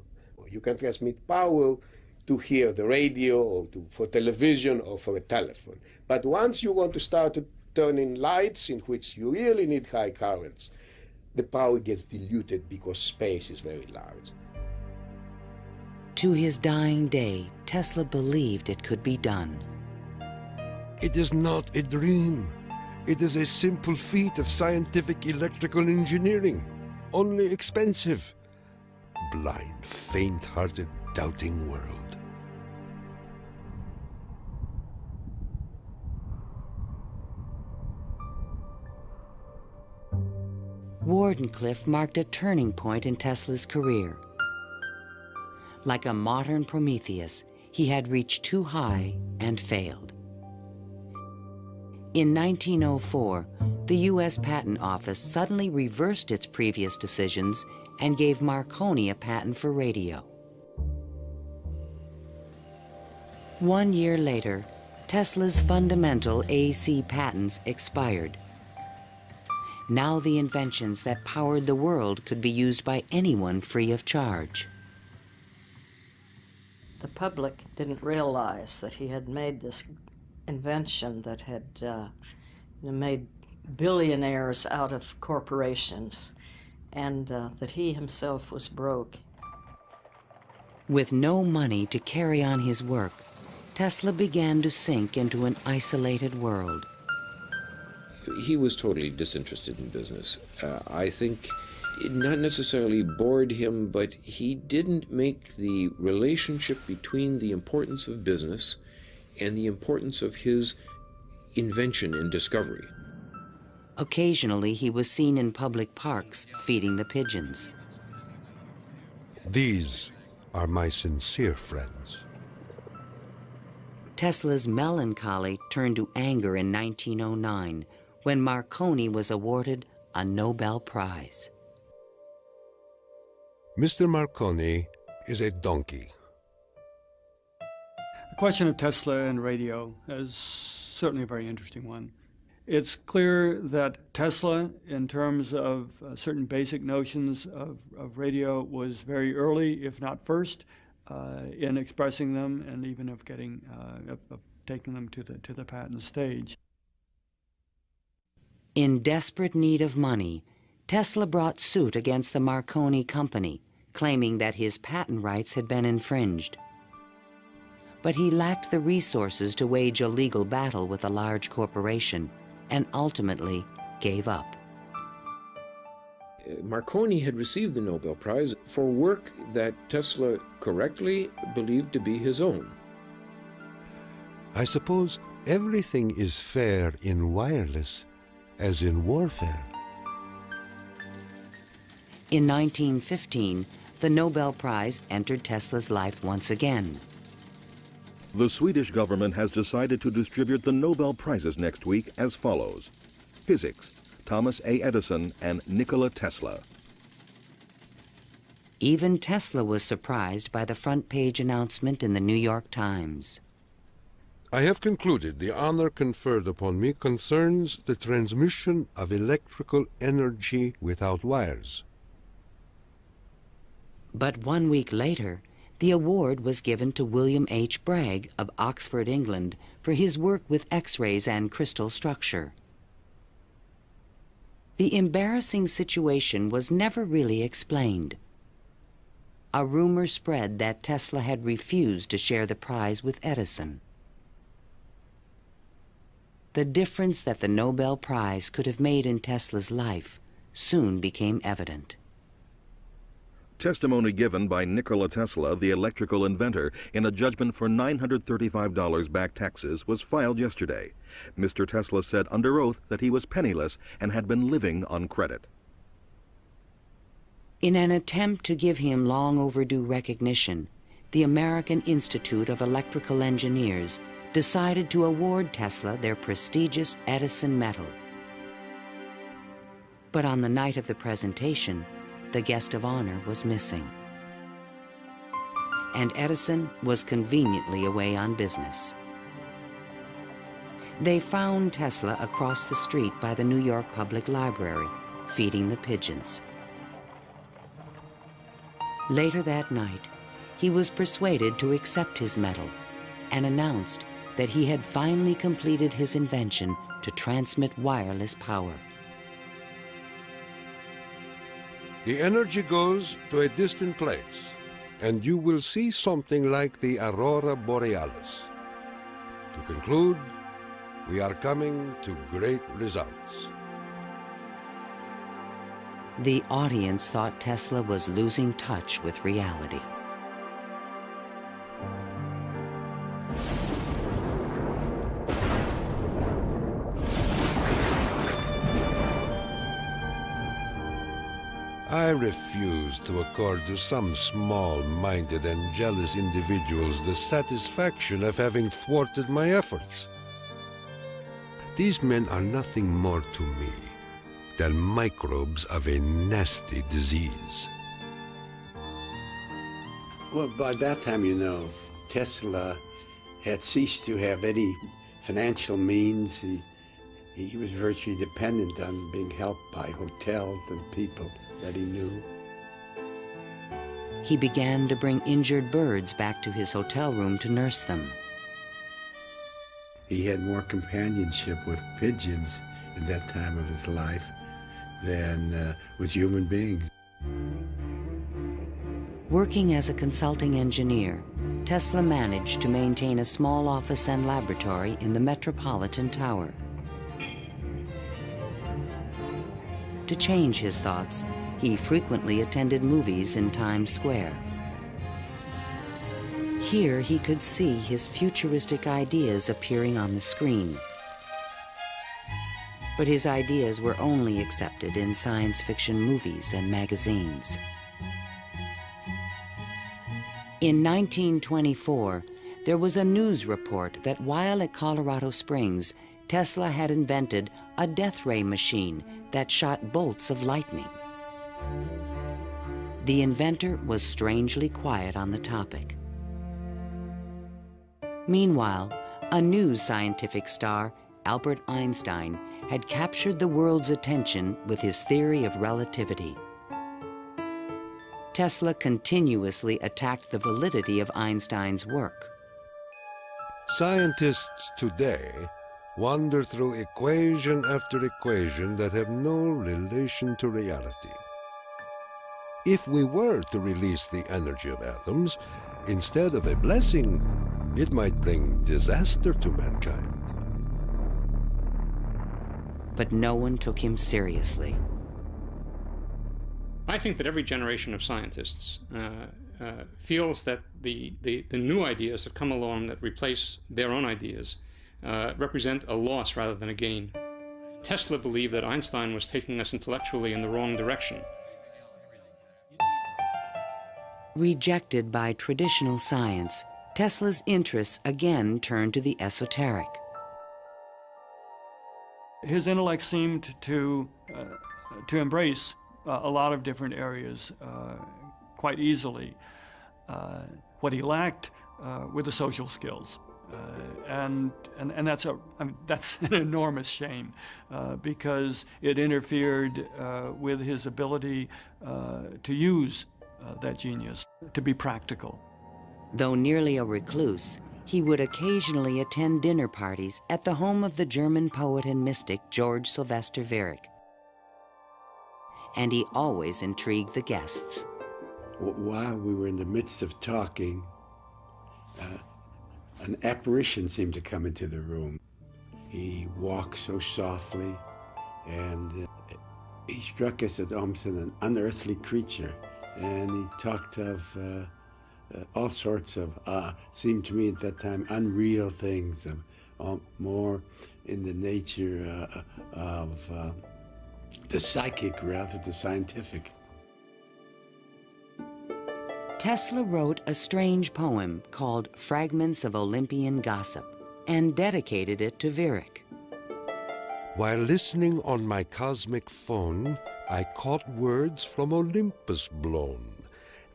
You can transmit power to hear the radio or for television or for a telephone. But once you want to start turning lights in which you really need high currents, the power gets diluted because space is very large. To his dying day, Tesla believed it could be done. It is not a dream. It is a simple feat of scientific electrical engineering, only expensive. Blind, faint-hearted, doubting world. Wardenclyffe marked a turning point in Tesla's career. Like a modern Prometheus, he had reached too high and failed. In 1904, the U.S. Patent Office suddenly reversed its previous decisions and gave Marconi a patent for radio. 1 year later, Tesla's fundamental AC patents expired. Now the inventions that powered the world could be used by anyone free of charge. The public didn't realize that he had made this invention that had made billionaires out of corporations, and that he himself was broke. With no money to carry on his work, Tesla began to sink into an isolated world. He was totally disinterested in business. I think it not necessarily bored him, but he didn't make the relationship between the importance of business and the importance of his invention and discovery. Occasionally, he was seen in public parks feeding the pigeons. These are my sincere friends. Tesla's melancholy turned to anger in 1909 when Marconi was awarded a Nobel Prize. Mr. Marconi is a donkey. The question of Tesla and radio is certainly a very interesting one. It's clear that Tesla, in terms of certain basic notions of radio, was very early, if not first, in expressing them and even of getting of taking them to the patent stage. In desperate need of money, Tesla brought suit against the Marconi company, claiming that his patent rights had been infringed. But he lacked the resources to wage a legal battle with a large corporation, and ultimately gave up. Marconi had received the Nobel Prize for work that Tesla correctly believed to be his own. I suppose everything is fair in wireless as in warfare. In 1915, the Nobel Prize entered Tesla's life once again. The Swedish government has decided to distribute the Nobel Prizes next week as follows. Physics, Thomas A. Edison and Nikola Tesla. Even Tesla was surprised by the front-page announcement in the New York Times. I have concluded the honor conferred upon me concerns the transmission of electrical energy without wires. But 1 week later, the award was given to William H. Bragg of Oxford, England, for his work with X-rays and crystal structure. The embarrassing situation was never really explained. A rumor spread that Tesla had refused to share the prize with Edison. The difference that the Nobel Prize could have made in Tesla's life soon became evident. Testimony given by Nikola Tesla, the electrical inventor, in a judgment for $935 back taxes was filed yesterday. Mr. Tesla said under oath that he was penniless and had been living on credit. In an attempt to give him long overdue recognition, the American Institute of Electrical Engineers decided to award Tesla their prestigious Edison Medal. But on the night of the presentation, the guest of honor was missing. And Edison was conveniently away on business. They found Tesla across the street by the New York Public Library, feeding the pigeons. Later that night, he was persuaded to accept his medal and announced that he had finally completed his invention to transmit wireless power. The energy goes to a distant place, and you will see something like the aurora borealis. To conclude, we are coming to great results. The audience thought Tesla was losing touch with reality. I refuse to accord to some small-minded and jealous individuals the satisfaction of having thwarted my efforts. These men are nothing more to me than microbes of a nasty disease. Well, by that time, you know, Tesla had ceased to have any financial means. He was virtually dependent on being helped by hotels and people that he knew. He began to bring injured birds back to his hotel room to nurse them. He had more companionship with pigeons at that time of his life than with human beings. Working as a consulting engineer, Tesla managed to maintain a small office and laboratory in the Metropolitan Tower. To change his thoughts, he frequently attended movies in Times Square. Here he could see his futuristic ideas appearing on the screen. But his ideas were only accepted in science fiction movies and magazines. In 1924, there was a news report that while at Colorado Springs, Tesla had invented a death ray machine that shot bolts of lightning. The inventor was strangely quiet on the topic. Meanwhile, a new scientific star, Albert Einstein, had captured the world's attention with his theory of relativity. Tesla continuously attacked the validity of Einstein's work. Scientists today wander through equation after equation that have no relation to reality. If we were to release the energy of atoms, instead of a blessing, it might bring disaster to mankind. But no one took him seriously. I think that every generation of scientists feels that the new ideas that come along that replace their own ideas represent a loss rather than a gain. Tesla believed that Einstein was taking us intellectually in the wrong direction. Rejected by traditional science, Tesla's interests again turned to the esoteric. his intellect seemed to embrace a lot of different areas quite easily. What he lacked were the social skills. And that's that's an enormous shame because it interfered with his ability to use that genius, to be practical. Though nearly a recluse, he would occasionally attend dinner parties at the home of the German poet and mystic George Sylvester Viereck. And he always intrigued the guests. While we were in the midst of talking, an apparition seemed to come into the room. He walked so softly, and he struck us as almost an unearthly creature. And he talked of all sorts of, seemed to me at that time, unreal things, more in the nature of the psychic rather than scientific. Tesla wrote a strange poem called Fragments of Olympian Gossip and dedicated it to Viereck. While listening on my cosmic phone, I caught words from Olympus blown.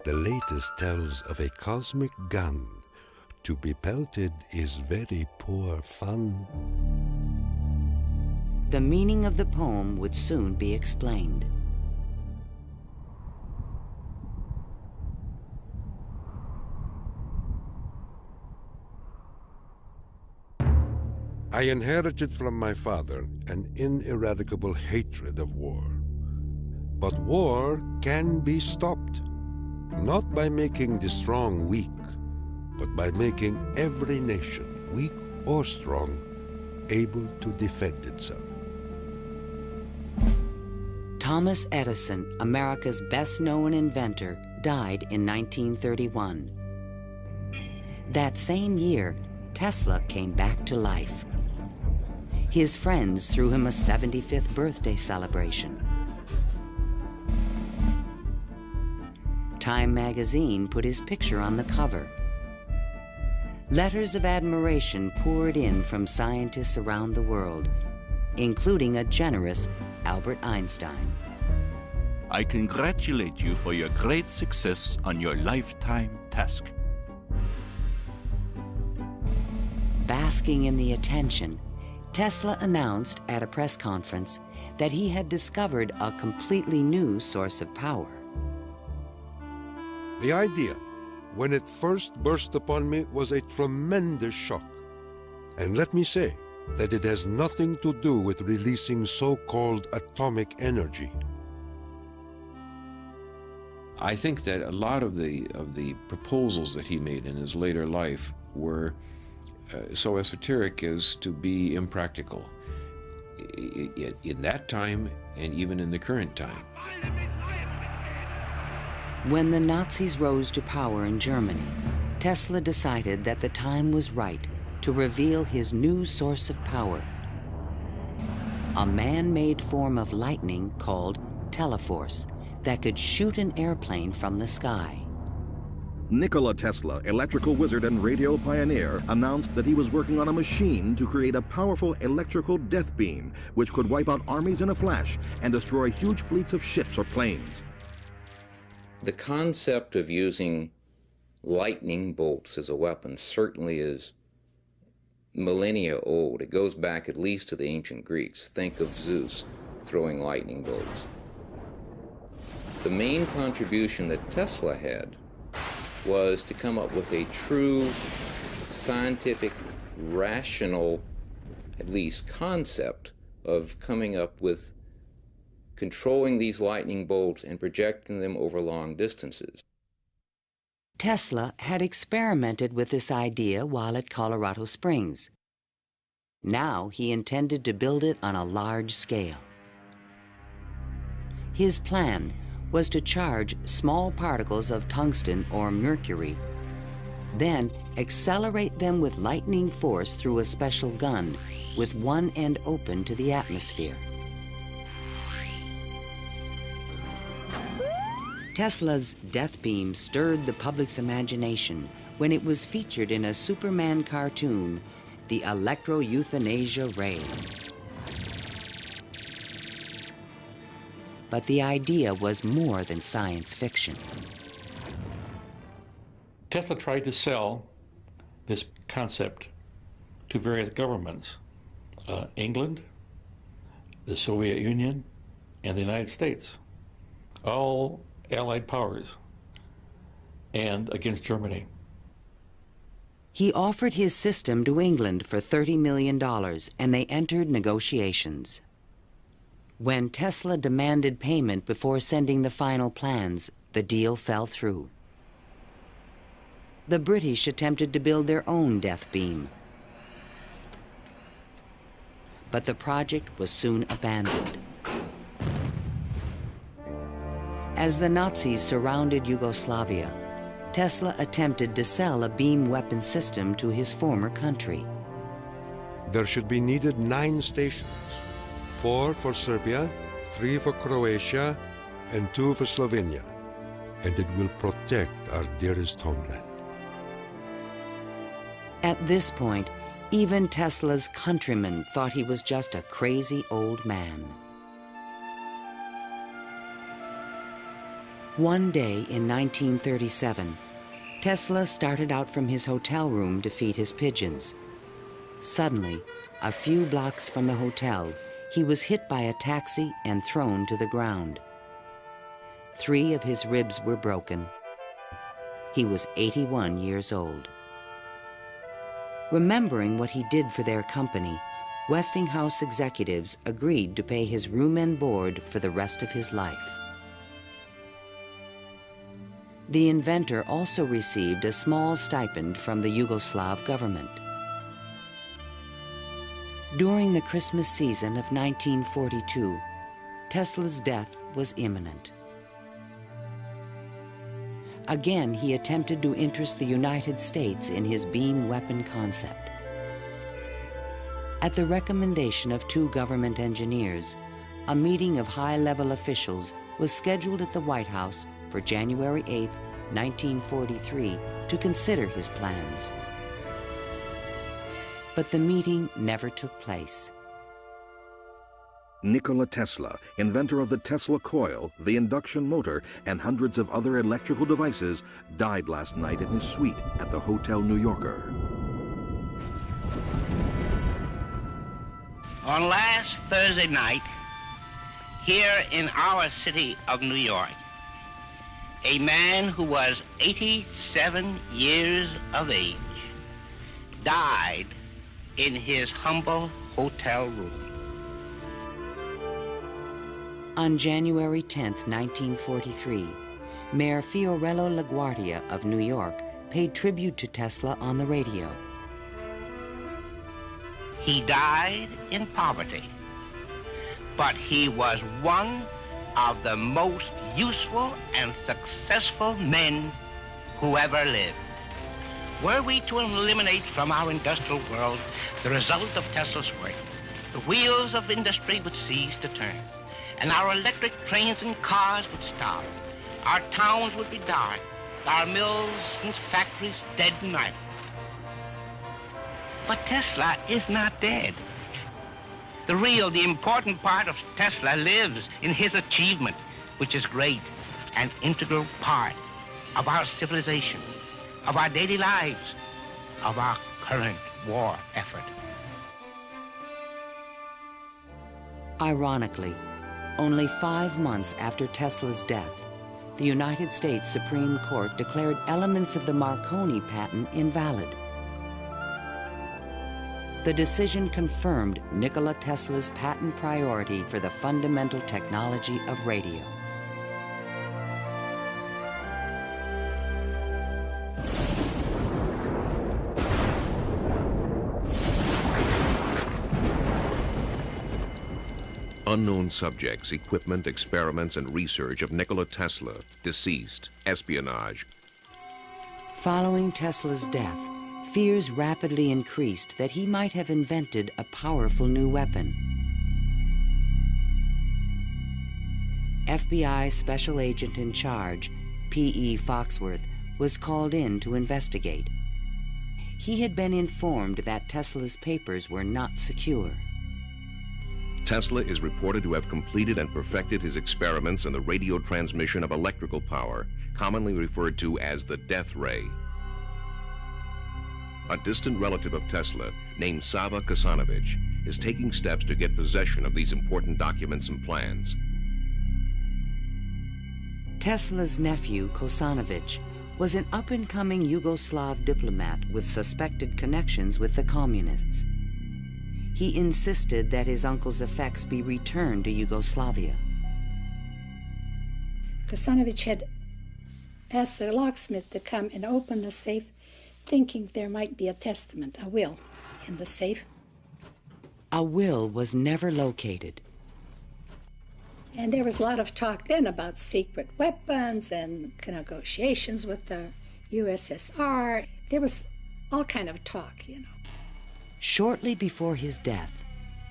The latest tells of a cosmic gun. To be pelted is very poor fun. The meaning of the poem would soon be explained. I inherited from my father an ineradicable hatred of war. But war can be stopped, not by making the strong weak, but by making every nation, weak or strong, able to defend itself. Thomas Edison, America's best-known inventor, died in 1931. That same year, Tesla came back to life. His friends threw him a 75th birthday celebration. Time magazine put his picture on the cover. Letters of admiration poured in from scientists around the world, including a generous Albert Einstein. I congratulate you for your great success on your lifetime task. Basking in the attention, Tesla announced at a press conference that he had discovered a completely new source of power. The idea, when it first burst upon me, was a tremendous shock. And let me say that it has nothing to do with releasing so-called atomic energy. I think that a lot of the proposals that he made in his later life were so esoteric as to be impractical in that time and even in the current time. When the Nazis rose to power in Germany, Tesla decided that the time was right to reveal his new source of power, a man-made form of lightning called teleforce that could shoot an airplane from the sky. Nikola Tesla, electrical wizard and radio pioneer, announced that he was working on a machine to create a powerful electrical death beam which could wipe out armies in a flash and destroy huge fleets of ships or planes. The concept of using lightning bolts as a weapon certainly is millennia old. It goes back at least to the ancient Greeks. Think of Zeus throwing lightning bolts. The main contribution that Tesla had was to come up with a true scientific, rational, at least concept of coming up with controlling these lightning bolts and projecting them over long distances. Tesla had experimented with this idea while at Colorado Springs. Now he intended to build it on a large scale. His plan was to charge small particles of tungsten or mercury, then accelerate them with lightning force through a special gun with one end open to the atmosphere. Tesla's death beam stirred the public's imagination when it was featured in a Superman cartoon, the Electro-Euthanasia Ray. but the idea was more than science fiction. Tesla tried to sell this concept to various governments, England, the Soviet Union, and the United States, all Allied powers, and against Germany. He offered his system to England for $30 million, and they entered negotiations. When Tesla demanded payment before sending the final plans, the deal fell through. The British attempted to build their own death beam, but the project was soon abandoned. As the Nazis surrounded Yugoslavia, Tesla attempted to sell a beam weapon system to his former country. There should be needed 9 stations, 4 for Serbia, 3 for Croatia, and 2 for Slovenia, and it will protect our dearest homeland. At this point, even Tesla's countrymen thought he was just a crazy old man. One day in 1937, Tesla started out from his hotel room to feed his pigeons. Suddenly, a few blocks from the hotel, he was hit by a taxi and thrown to the ground. 3 of his ribs were broken. He was 81 years old. Remembering what he did for their company, Westinghouse executives agreed to pay his room and board for the rest of his life. The inventor also received a small stipend from the Yugoslav government. During the Christmas season of 1942, Tesla's death was imminent. Again, he attempted to interest the United States in his beam weapon concept. At the recommendation of 2 government engineers, a meeting of high-level officials was scheduled at the White House for January 8, 1943, to consider his plans. But the meeting never took place. Nikola Tesla, inventor of the Tesla coil, the induction motor, and hundreds of other electrical devices, died last night in his suite at the Hotel New Yorker. On last Thursday night, here in our city of New York, a man who was 87 years of age died in his humble hotel room. On January 10, 1943, Mayor Fiorello LaGuardia of New York paid tribute to Tesla on the radio. He died in poverty, but he was one of the most useful and successful men who ever lived. Were we to eliminate from our industrial world the result of Tesla's work, the wheels of industry would cease to turn, and our electric trains and cars would stop. Our towns would be dark, our mills and factories dead and idle. But Tesla is not dead. The important part of Tesla lives in his achievement, which is great, an integral part of our civilization, of our daily lives, of our current war effort. Ironically, only 5 months after Tesla's death, the United States Supreme Court declared elements of the Marconi patent invalid. The decision confirmed Nikola Tesla's patent priority for the fundamental technology of radio. Unknown subjects, equipment, experiments, and research of Nikola Tesla, deceased, espionage. Following Tesla's death, fears rapidly increased that he might have invented a powerful new weapon. FBI Special Agent in Charge, P.E. Foxworth, was called in to investigate. He had been informed that Tesla's papers were not secure. Tesla is reported to have completed and perfected his experiments in the radio transmission of electrical power, commonly referred to as the death ray. A distant relative of Tesla, named Sava Kasanovich, is taking steps to get possession of these important documents and plans. Tesla's nephew, Kosanovich, was an up-and-coming Yugoslav diplomat with suspected connections with the communists. He insisted that his uncle's effects be returned to Yugoslavia. Kosanovich had asked the locksmith to come and open the safe, thinking there might be a testament, a will, in the safe. A will was never located. And there was a lot of talk then about secret weapons and negotiations with the USSR. There was all kind of talk, you know. Shortly before his death,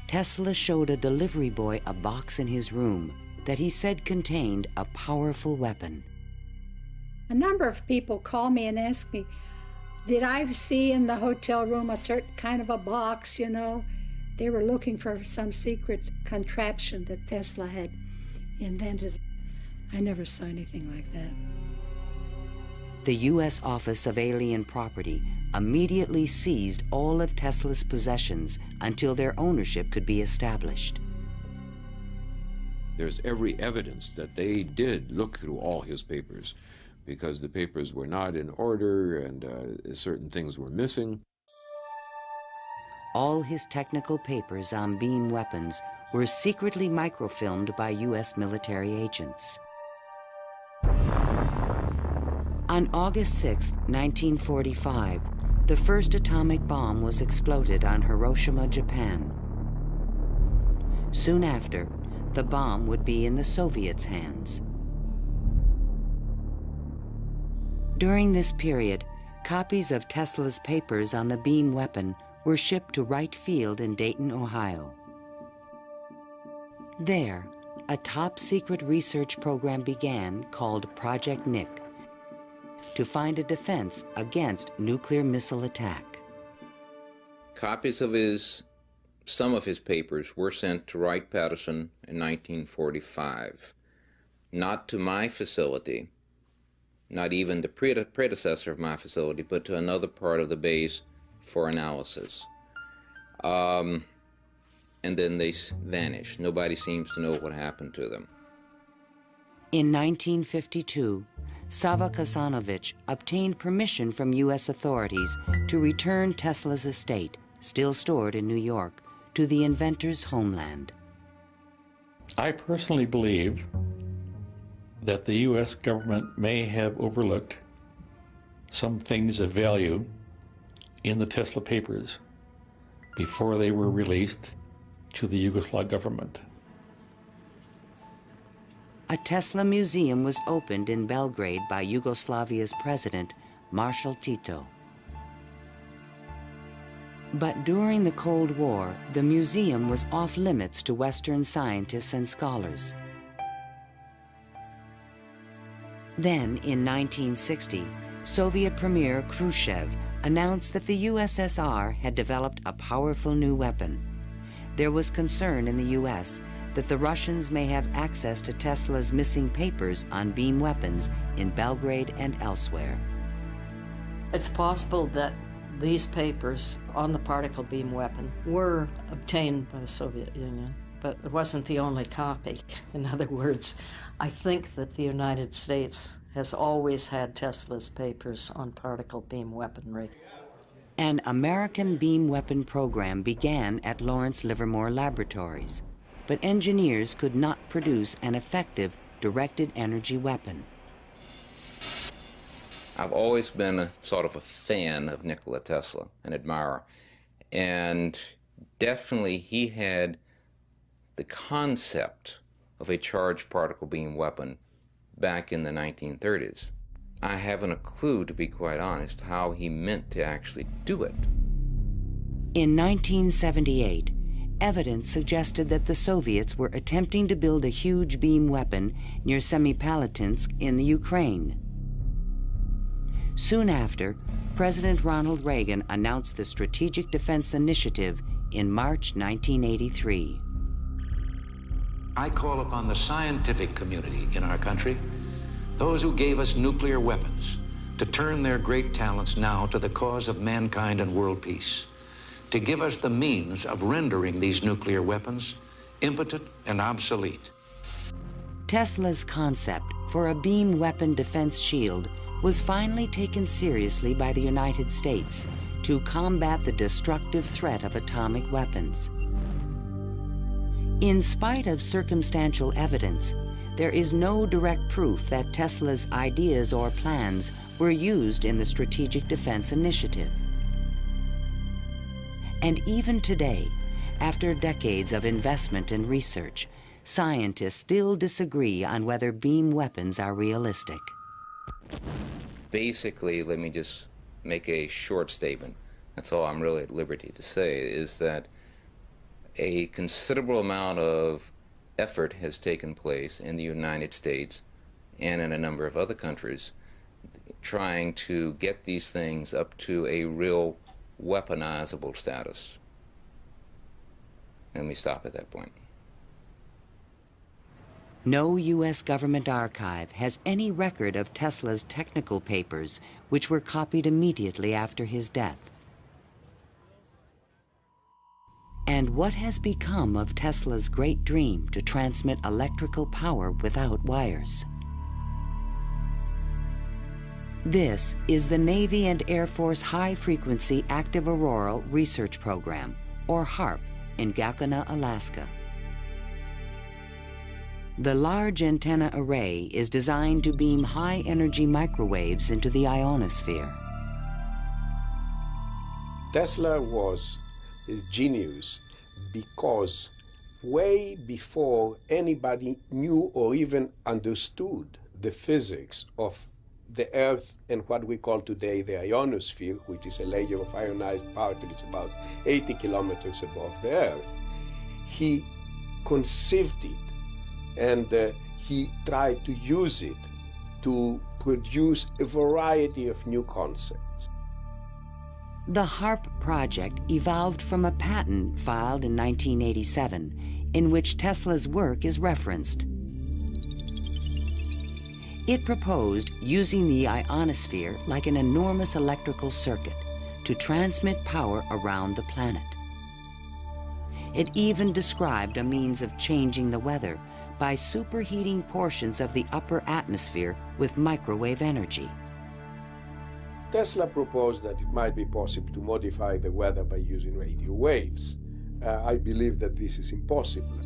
Tesla showed a delivery boy a box in his room that he said contained a powerful weapon. A number of people called me and asked me, did I see in the hotel room a certain kind of a box, you know? They were looking for some secret contraption that Tesla had invented. I never saw anything like that. The U.S. Office of Alien Property immediately seized all of Tesla's possessions until their ownership could be established. There's every evidence that they did look through all his papers, because the papers were not in order and certain things were missing. All his technical papers on beam weapons were secretly microfilmed by U.S. military agents. On August 6, 1945, the first atomic bomb was exploded on Hiroshima, Japan. Soon after, the bomb would be in the Soviets' hands. During this period, copies of Tesla's papers on the beam weapon were shipped to Wright Field in Dayton, Ohio. There, a top-secret research program began called Project Nick to find a defense against nuclear missile attack. Copies of some of his papers were sent to Wright-Patterson in 1945, not to my facility, not even the predecessor of my facility, but to another part of the base for analysis. And then they vanished. Nobody seems to know what happened to them. In 1952, Sava Kasanovich obtained permission from U.S. authorities to return Tesla's estate, still stored in New York, to the inventor's homeland. I personally believe that the U.S. government may have overlooked some things of value in the Tesla papers before they were released to the Yugoslav government. A Tesla museum was opened in Belgrade by Yugoslavia's president, Marshal Tito. But during the Cold War, the museum was off limits to Western scientists and scholars. Then, in 1960, Soviet Premier Khrushchev announced that the USSR had developed a powerful new weapon. There was concern in the U.S. that the Russians may have access to Tesla's missing papers on beam weapons in Belgrade and elsewhere. It's possible that these papers on the particle beam weapon were obtained by the Soviet Union, but it wasn't the only copy. In other words, I think that the United States has always had Tesla's papers on particle beam weaponry. An American beam weapon program began at Lawrence Livermore Laboratories, but engineers could not produce an effective directed energy weapon. I've always been a sort of a fan of Nikola Tesla, an admirer, and definitely he had the concept of a charged particle beam weapon back in the 1930s. I haven't a clue, to be quite honest, how he meant to actually do it. In 1978, evidence suggested that the Soviets were attempting to build a huge beam weapon near Semipalatinsk in the Ukraine. Soon after, President Ronald Reagan announced the Strategic Defense Initiative in March 1983. I call upon the scientific community in our country, those who gave us nuclear weapons, to turn their great talents now to the cause of mankind and world peace, to give us the means of rendering these nuclear weapons impotent and obsolete. Tesla's concept for a beam weapon defense shield was finally taken seriously by the United States to combat the destructive threat of atomic weapons. In spite of circumstantial evidence, there is no direct proof that Tesla's ideas or plans were used in the Strategic Defense Initiative. And even today, after decades of investment and research, scientists still disagree on whether beam weapons are realistic. Basically, let me just make a short statement. That's all I'm really at liberty to say, is that a considerable amount of effort has taken place in the United States and in a number of other countries trying to get these things up to a real weaponizable status. Let me stop at that point. No U.S. government archive has any record of Tesla's technical papers, which were copied immediately after his death. And what has become of Tesla's great dream to transmit electrical power without wires? This is the Navy and Air Force High Frequency Active Auroral Research Program, or HAARP, in Gakona, Alaska. The large antenna array is designed to beam high-energy microwaves into the ionosphere. Tesla was a genius because way before anybody knew or even understood the physics of the Earth and what we call today the ionosphere, which is a layer of ionized particles about 80 kilometers above the Earth, he conceived it and he tried to use it to produce a variety of new concepts. The HAARP project evolved from a patent filed in 1987 in which Tesla's work is referenced. It proposed using the ionosphere like an enormous electrical circuit to transmit power around the planet. It even described a means of changing the weather by superheating portions of the upper atmosphere with microwave energy. Tesla proposed that it might be possible to modify the weather by using radio waves. I believe that this is impossible.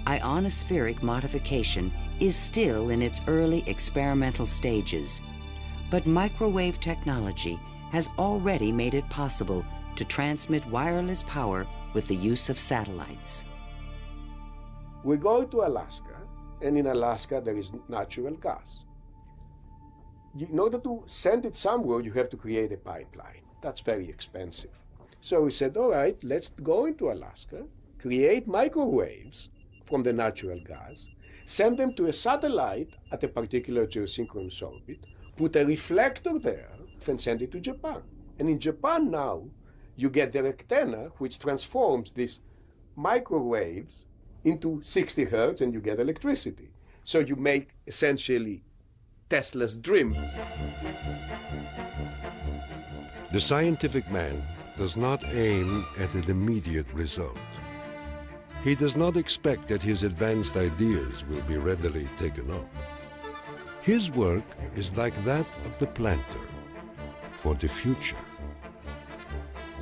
Ionospheric modification is still in its early experimental stages, but microwave technology has already made it possible to transmit wireless power with the use of satellites. We go to Alaska, and in Alaska there is natural gas. In order to send it somewhere, you have to create a pipeline. That's very expensive. So we said, all right, let's go into Alaska, create microwaves from the natural gas, send them to a satellite at a particular geosynchronous orbit, put a reflector there, and send it to Japan. And in Japan now, you get the antenna, which transforms these microwaves into 60 hertz, and you get electricity. So you make essentially Tesla's dream. The scientific man does not aim at an immediate result. He does not expect that his advanced ideas will be readily taken up. His work is like that of the planter for the future.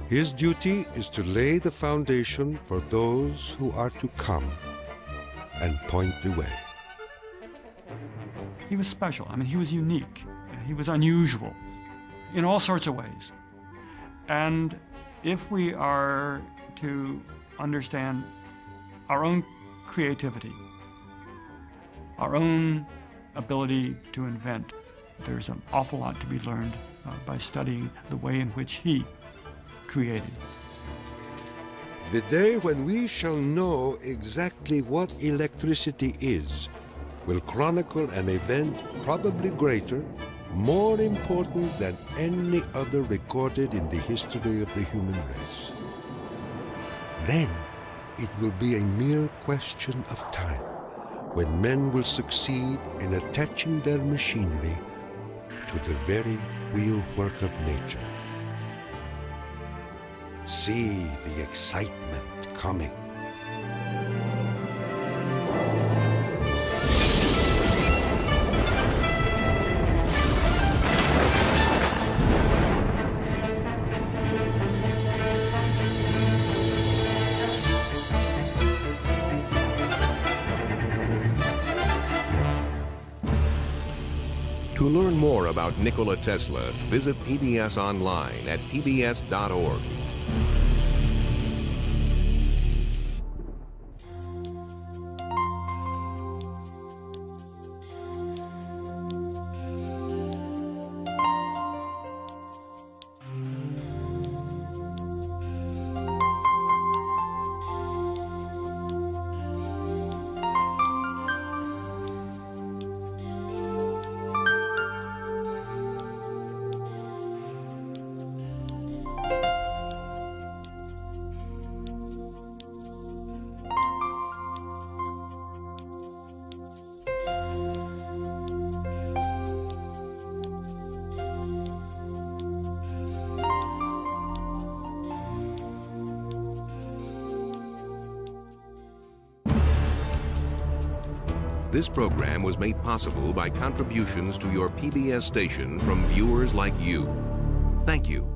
His duty is to lay the foundation for those who are to come and point the way. He was special. I mean, he was unique. He was unusual in all sorts of ways. And if we are to understand our own creativity, our own ability to invent, there's an awful lot to be learned by studying the way in which he created. The day when we shall know exactly what electricity is will chronicle an event probably greater, more important than any other recorded in the history of the human race. Then it will be a mere question of time when men will succeed in attaching their machinery to the very real work of nature. See the excitement coming. To learn more about Nikola Tesla, visit PBS online at pbs.org. This program was made possible by contributions to your PBS station from viewers like you. Thank you.